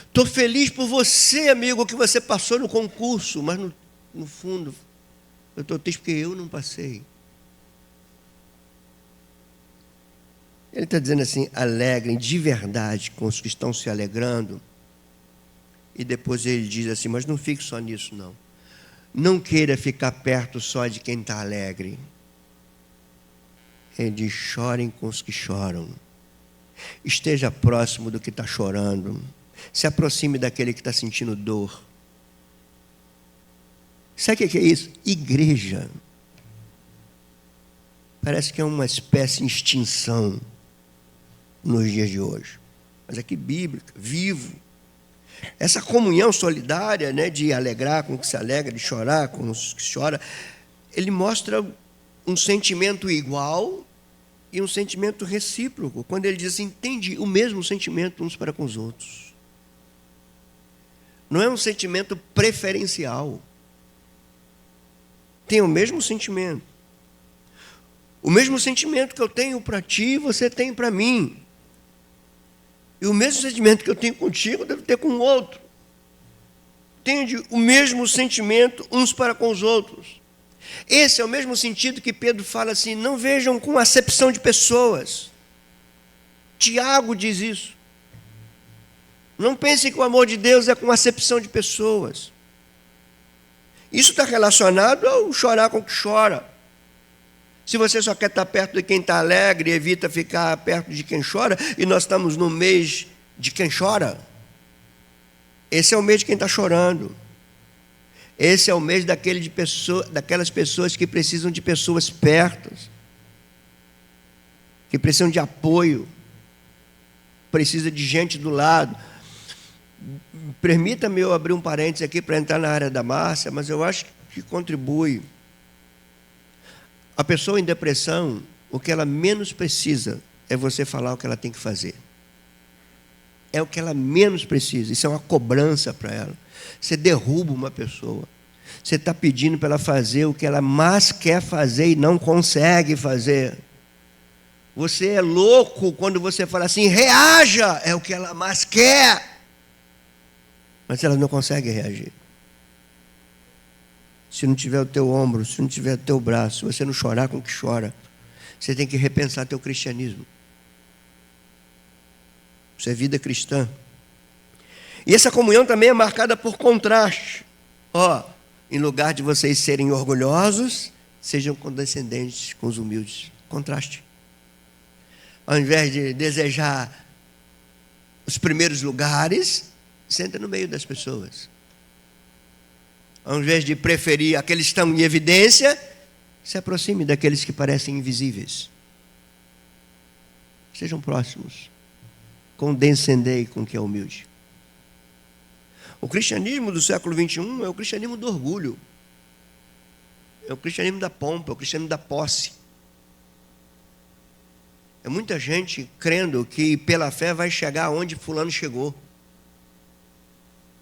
Estou feliz por você, amigo, que você passou no concurso, mas no fundo, eu estou triste porque eu não passei. Ele está dizendo assim: alegrem de verdade com os que estão se alegrando. E depois ele diz assim: mas não fique só nisso, não. Não queira ficar perto só de quem está alegre. Ele diz: chorem com os que choram. Esteja próximo do que está chorando. Se aproxime daquele que está sentindo dor. Sabe o que é isso? Igreja. Parece que é uma espécie de extinção nos dias de hoje. Mas aqui bíblica, vivo. Essa comunhão solidária, né, de alegrar com o que se alegra, de chorar com os que choram, ele mostra um sentimento igual e um sentimento recíproco. Quando ele diz assim: entende o mesmo sentimento uns para com os outros. Não é um sentimento preferencial. Tem o mesmo sentimento. O mesmo sentimento que eu tenho para ti, você tem para mim. E o mesmo sentimento que eu tenho contigo, eu devo ter com o outro. Entende? O mesmo sentimento uns para com os outros. Esse é o mesmo sentido que Pedro fala assim: não vejam com acepção de pessoas. Tiago diz isso. Não pense que o amor de Deus é com acepção de pessoas. Isso está relacionado ao chorar com o que chora. Se você só quer estar perto de quem está alegre, evita ficar perto de quem chora, e nós estamos no mês de quem chora, esse é o mês de quem está chorando. Esse é o mês daquelas pessoas que precisam de pessoas perto, que precisam de apoio, precisa de gente do lado. Permita-me eu abrir um parênteses aqui para entrar na área da Márcia, mas eu acho que contribui. A pessoa em depressão, o que ela menos precisa é você falar o que ela tem que fazer. É o que ela menos precisa. Isso é uma cobrança para ela. Você derruba uma pessoa. Você está pedindo para ela fazer o que ela mais quer fazer e não consegue fazer. Você é louco quando você fala assim: reaja, é o que ela mais quer. Mas ela não consegue reagir. Se não tiver o teu ombro, se não tiver o teu braço, se você não chorar com o que chora, você tem que repensar teu cristianismo. Isso é vida cristã. E essa comunhão também é marcada por contraste. Em lugar de vocês serem orgulhosos, sejam condescendentes com os humildes. Contraste. ao invés de desejar os primeiros lugares, senta no meio das pessoas. Ao invés de preferir aqueles que estão em evidência, se aproxime daqueles que parecem invisíveis. Sejam próximos. Condescendei com o que é humilde. O cristianismo do século XXI é o cristianismo do orgulho. É o cristianismo da pompa, é o cristianismo da posse. É muita gente crendo que pela fé vai chegar onde fulano chegou.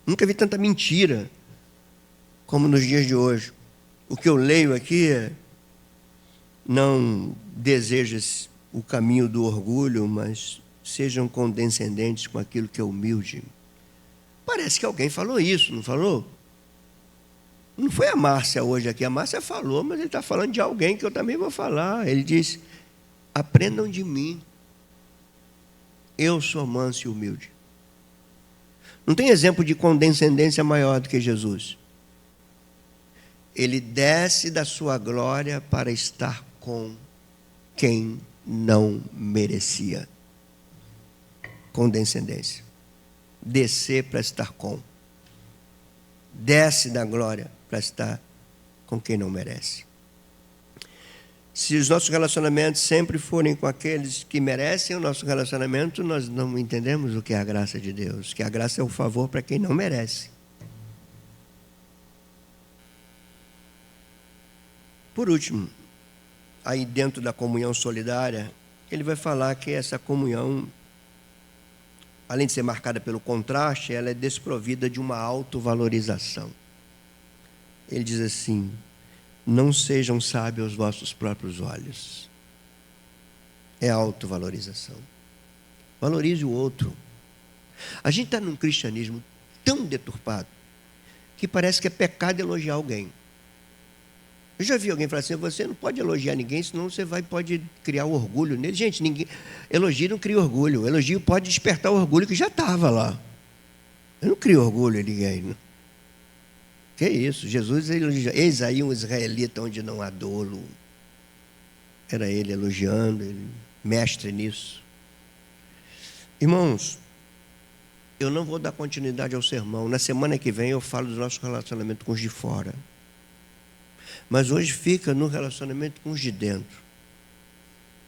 Nunca vi tanta mentira como nos dias de hoje. O que eu leio aqui é: não desejas o caminho do orgulho, mas sejam condescendentes com aquilo que é humilde. Parece que alguém falou isso, não falou? Não foi a Márcia hoje aqui. A Márcia falou, mas ele está falando de alguém que eu também vou falar. Ele diz: aprendam de mim. Eu sou manso e humilde. Não tem exemplo de condescendência maior do que Jesus. Ele desce da sua glória para estar com quem não merecia. Condescendência. Descer para estar com. Desce da glória para estar com quem não merece. Se os nossos relacionamentos sempre forem com aqueles que merecem o nosso relacionamento, nós não entendemos o que é a graça de Deus, que a graça é o favor para quem não merece. Por último, aí dentro da comunhão solidária, ele vai falar que essa comunhão, além de ser marcada pelo contraste, ela é desprovida de uma autovalorização. Ele diz assim: não sejam sábios aos vossos próprios olhos. É autovalorização. Valorize o outro. A gente está num cristianismo tão deturpado que parece que é pecado elogiar alguém. Eu já vi alguém falar assim: você não pode elogiar ninguém, senão você pode criar orgulho nele. Gente, elogio não cria orgulho. Elogio pode despertar o orgulho que já estava lá. Eu não crio orgulho em ninguém. Não. Que isso? Jesus elogia. Eis aí um israelita onde não há dolo. Era ele elogiando, ele, mestre nisso. Irmãos, eu não vou dar continuidade ao sermão. Na semana que vem eu falo do nosso relacionamento com os de fora. Mas hoje fica no relacionamento com os de dentro.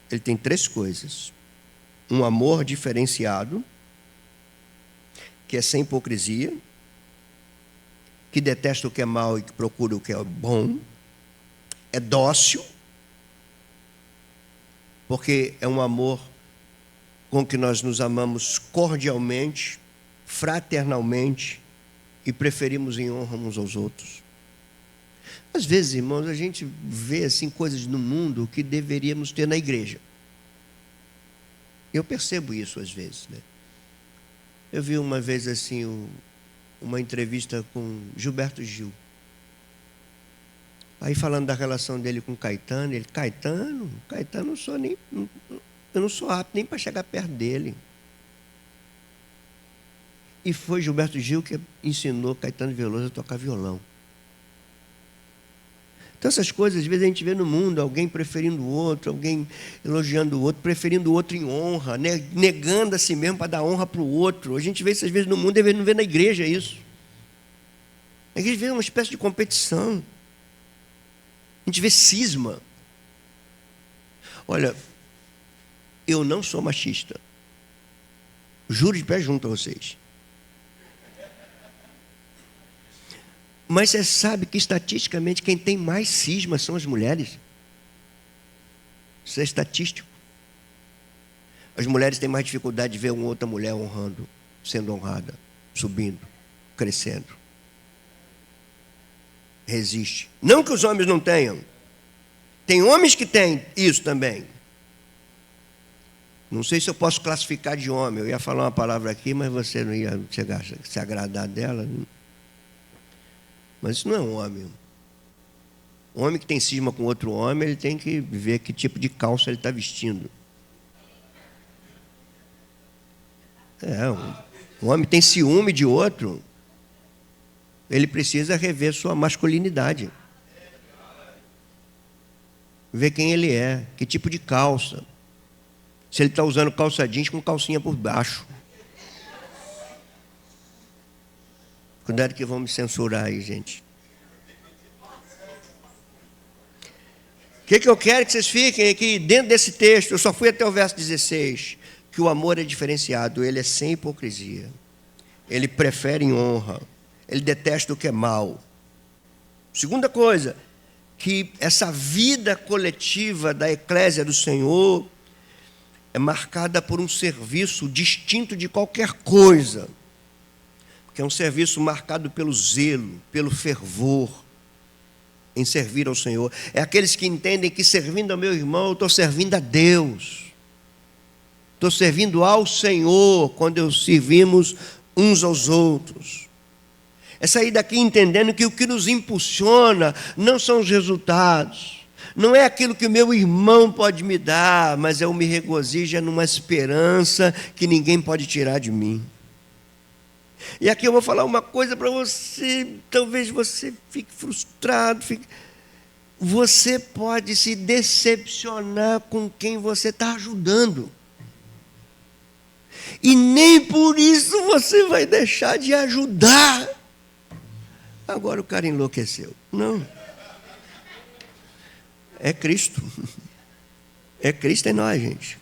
Ele tem 3 coisas: um amor diferenciado, que é sem hipocrisia, que detesta o que é mal e que procura o que é bom, é dócil, porque é um amor com que nós nos amamos cordialmente, fraternalmente e preferimos em honra uns aos outros. Às vezes, irmãos, a gente vê assim coisas no mundo que deveríamos ter na igreja. Eu percebo isso às vezes, né? Eu vi uma vez assim uma entrevista com Gilberto Gil. Aí falando da relação dele com Caetano, ele: Caetano, eu não sou apto nem para chegar perto dele. E foi Gilberto Gil que ensinou Caetano Veloso a tocar violão. Então essas coisas, às vezes a gente vê no mundo alguém preferindo o outro, alguém elogiando o outro, preferindo o outro em honra, negando a si mesmo para dar honra para o outro. A gente vê isso às vezes no mundo e não vê na igreja isso. A gente vê uma espécie de competição. A gente vê cisma. Olha, eu não sou machista. Juro de pé junto a vocês. Mas você sabe que estatisticamente quem tem mais cisma são as mulheres. Isso é estatístico. As mulheres têm mais dificuldade de ver uma outra mulher honrando, sendo honrada, subindo, crescendo. Resiste. Não que os homens não tenham. Tem homens que têm isso também. Não sei se eu posso classificar de homem. Eu ia falar uma palavra aqui, mas você não ia se agradar dela. Mas isso não é um homem. Um homem que tem cisma com outro homem, ele tem que ver que tipo de calça ele está vestindo. Um homem tem ciúme de outro, ele precisa rever sua masculinidade. Ver quem ele é, que tipo de calça. Se ele está usando calça jeans com calcinha por baixo. Cuidado que vão me censurar aí, gente. O que eu quero que vocês fiquem aqui dentro desse texto? Eu só fui até o verso 16. Que o amor é diferenciado, ele é sem hipocrisia. Ele prefere honra. Ele detesta o que é mal. Segunda coisa, que essa vida coletiva da eclésia do Senhor é marcada por um serviço distinto de qualquer coisa. Que é um serviço marcado pelo zelo, pelo fervor em servir ao Senhor. É aqueles que entendem que servindo ao meu irmão, eu estou servindo a Deus. Estou servindo ao Senhor quando eu servimos uns aos outros. É sair daqui entendendo que o que nos impulsiona não são os resultados. Não é aquilo que o meu irmão pode me dar, mas eu me regozijo numa esperança que ninguém pode tirar de mim. E aqui eu vou falar uma coisa para você, talvez você fique frustrado, você pode se decepcionar com quem você está ajudando. E nem por isso você vai deixar de ajudar. Agora o cara enlouqueceu. Não. É Cristo. É Cristo em nós, gente.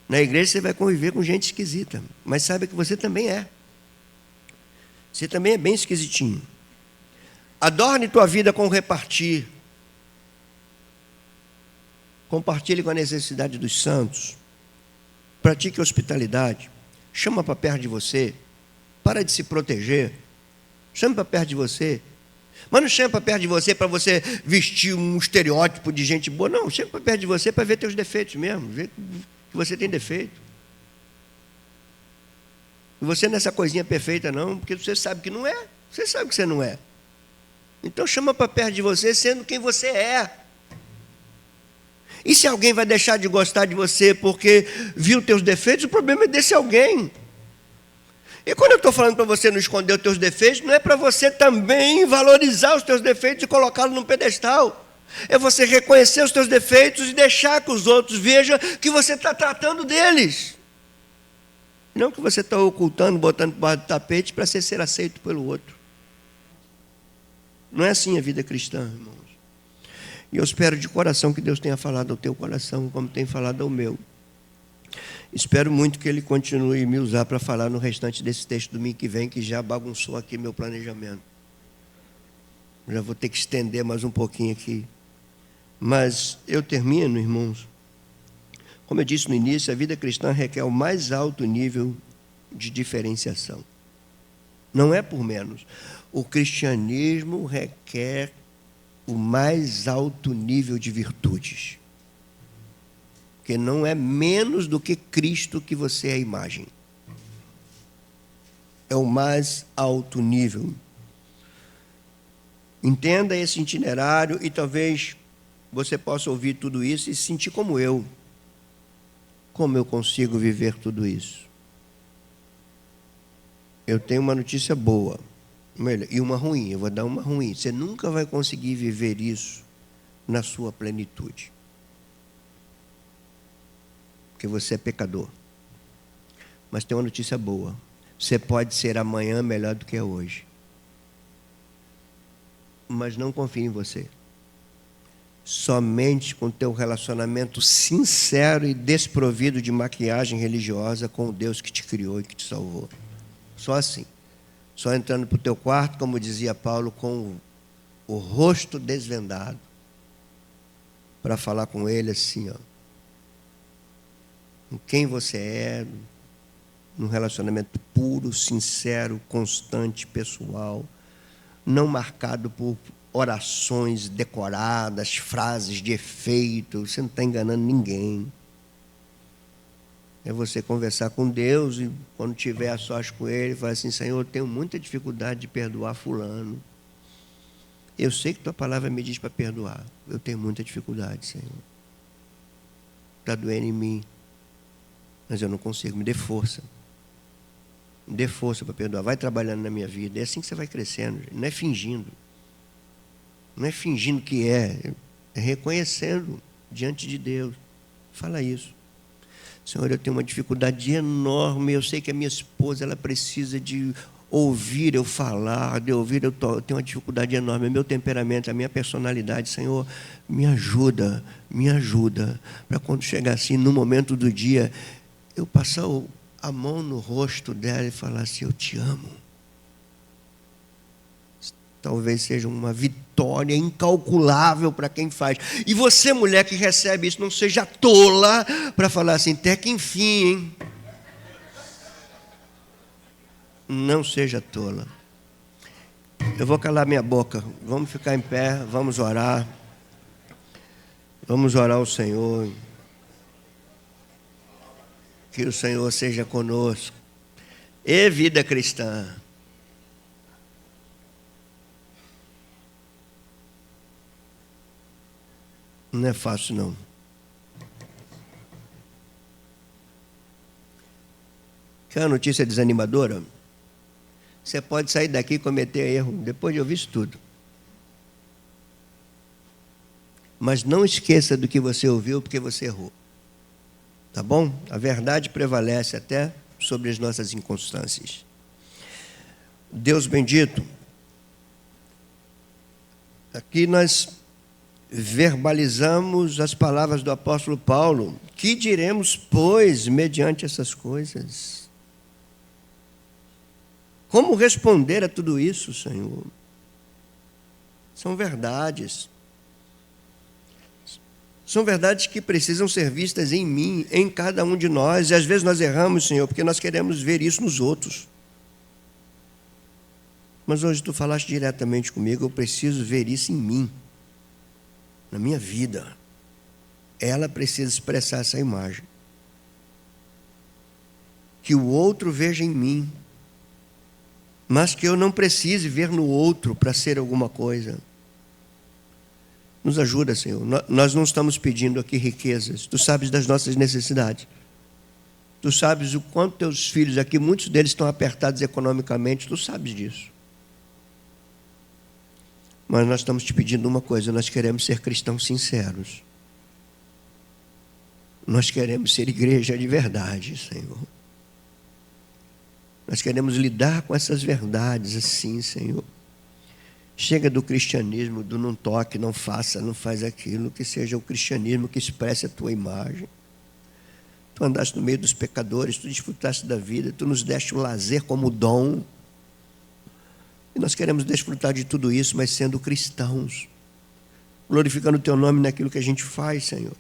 Na igreja você vai conviver com gente esquisita, mas saiba que você também é. Você também é bem esquisitinho. Adorne tua vida com repartir. Compartilhe com a necessidade dos santos. Pratique hospitalidade. Chama para perto de você. Para de se proteger. Chama para perto de você. Mas não chama para perto de você para você vestir um estereótipo de gente boa. Não, chama para perto de você para ver teus defeitos mesmo. Ver que você tem defeito. E você não é essa coisinha perfeita não, porque você sabe que não é. Você sabe que você não é. Então chama para perto de você sendo quem você é. E se alguém vai deixar de gostar de você porque viu teus defeitos, o problema é desse alguém. E quando eu estou falando para você não esconder os teus defeitos, não é para você também valorizar os teus defeitos e colocá-los num pedestal. É você reconhecer os teus defeitos e deixar que os outros vejam que você está tratando deles. Não que você está ocultando, botando por baixo do tapete para ser aceito pelo outro. Não é assim a vida cristã, irmãos. E eu espero de coração que Deus tenha falado ao teu coração, como tem falado ao meu. Espero muito que Ele continue a me usar para falar no restante desse texto domingo que vem, que já bagunçou aqui meu planejamento. Já vou ter que estender mais um pouquinho aqui. Mas eu termino, irmãos. Como eu disse no início, a vida cristã requer o mais alto nível de diferenciação. Não é por menos. O cristianismo requer o mais alto nível de virtudes. Porque não é menos do que Cristo que você é a imagem. É o mais alto nível. Entenda esse itinerário e talvez você possa ouvir tudo isso e se sentir como eu. Como eu consigo viver tudo isso? Eu tenho uma notícia boa e uma ruim. Eu vou dar uma ruim. Você nunca vai conseguir viver isso na sua plenitude. Porque você é pecador. Mas tem uma notícia boa. Você pode ser amanhã melhor do que é hoje. Mas não confie em você. Somente com teu relacionamento sincero e desprovido de maquiagem religiosa com o Deus que te criou e que te salvou. Só assim. Só entrando para o teu quarto, como dizia Paulo, com o rosto desvendado, para falar com Ele assim, ó. Com quem você é, num relacionamento puro, sincero, constante, pessoal, não marcado por orações decoradas, frases de efeito. Você não está enganando ninguém. É você conversar com Deus e quando tiver a sós com Ele, falar assim: Senhor, eu tenho muita dificuldade de perdoar fulano. Eu sei que tua palavra me diz para perdoar. Eu tenho muita dificuldade, Senhor. Está doendo em mim. Mas eu não consigo. Me dê força. Me dê força para perdoar. Vai trabalhando na minha vida. É assim que você vai crescendo. Não é fingindo. Não é fingindo que é reconhecendo diante de Deus. Fala isso. Senhor, eu tenho uma dificuldade enorme, eu sei que a minha esposa ela precisa de ouvir eu falar, de ouvir eu tenho uma dificuldade enorme, é meu temperamento, a minha personalidade. Senhor, me ajuda, para quando chegar assim, no momento do dia, eu passar a mão no rosto dela e falar assim, eu te amo. Talvez seja uma vitória incalculável para quem faz. E você, mulher que recebe isso, não seja tola para falar assim, até que enfim, hein? Não seja tola. Eu vou calar minha boca. Vamos ficar em pé, vamos orar. Vamos orar ao Senhor. Que o Senhor seja conosco. E vida cristã. Não é fácil, não. Quer uma notícia desanimadora? Você pode sair daqui e cometer erro, depois de ouvir isso tudo. Mas não esqueça do que você ouviu, porque você errou. Tá bom? A verdade prevalece até sobre as nossas inconstâncias. Deus bendito. Aqui nós verbalizamos as palavras do apóstolo Paulo. Que diremos, pois, mediante essas coisas? Como responder a tudo isso, Senhor? São verdades. São verdades que precisam ser vistas em mim, em cada um de nós. E às vezes nós erramos, Senhor, porque nós queremos ver isso nos outros. Mas hoje tu falaste diretamente comigo, eu preciso ver isso em mim. Na minha vida, ela precisa expressar essa imagem. Que o outro veja em mim, mas que eu não precise ver no outro para ser alguma coisa. Nos ajuda, Senhor. Nós não estamos pedindo aqui riquezas. Tu sabes das nossas necessidades. Tu sabes o quanto teus filhos aqui, muitos deles estão apertados economicamente. Tu sabes disso. Mas nós estamos te pedindo uma coisa, nós queremos ser cristãos sinceros. Nós queremos ser igreja de verdade, Senhor. Nós queremos lidar com essas verdades assim, Senhor. Chega do cristianismo, do não toque, não faça, não faz aquilo, que seja o cristianismo que expresse a tua imagem. Tu andaste no meio dos pecadores, tu desfrutaste da vida, tu nos deste o lazer como dom. E nós queremos desfrutar de tudo isso, mas sendo cristãos, glorificando o teu nome naquilo que a gente faz, Senhor.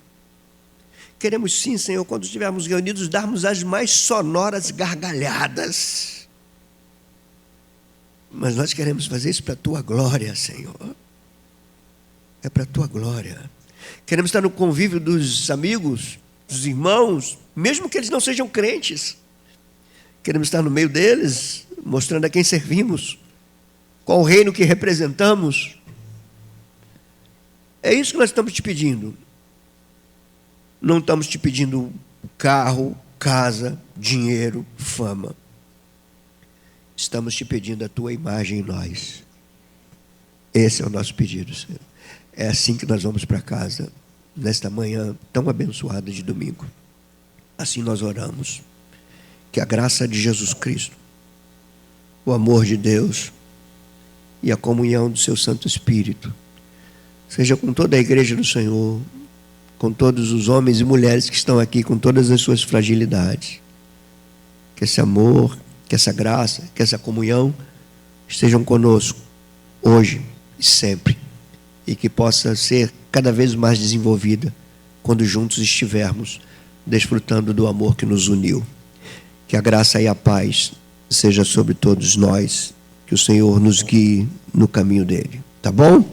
Queremos sim, Senhor, quando estivermos reunidos, darmos as mais sonoras gargalhadas. Mas nós queremos fazer isso para a tua glória, Senhor. É para a tua glória. Queremos estar no convívio dos amigos, dos irmãos, mesmo que eles não sejam crentes. Queremos estar no meio deles, mostrando a quem servimos. Qual o reino que representamos? É isso que nós estamos te pedindo. Não estamos te pedindo carro, casa, dinheiro, fama. Estamos te pedindo a tua imagem em nós. Esse é o nosso pedido, Senhor. É assim que nós vamos para casa, nesta manhã tão abençoada de domingo. Assim nós oramos. Que a graça de Jesus Cristo, o amor de Deus, e a comunhão do seu Santo Espírito seja com toda a igreja do Senhor, com todos os homens e mulheres que estão aqui, com todas as suas fragilidades. Que esse amor, que essa graça, que essa comunhão estejam conosco hoje e sempre, e que possa ser cada vez mais desenvolvida quando juntos estivermos desfrutando do amor que nos uniu. Que a graça e a paz seja sobre todos nós. Que o Senhor nos guie no caminho dele. Tá bom?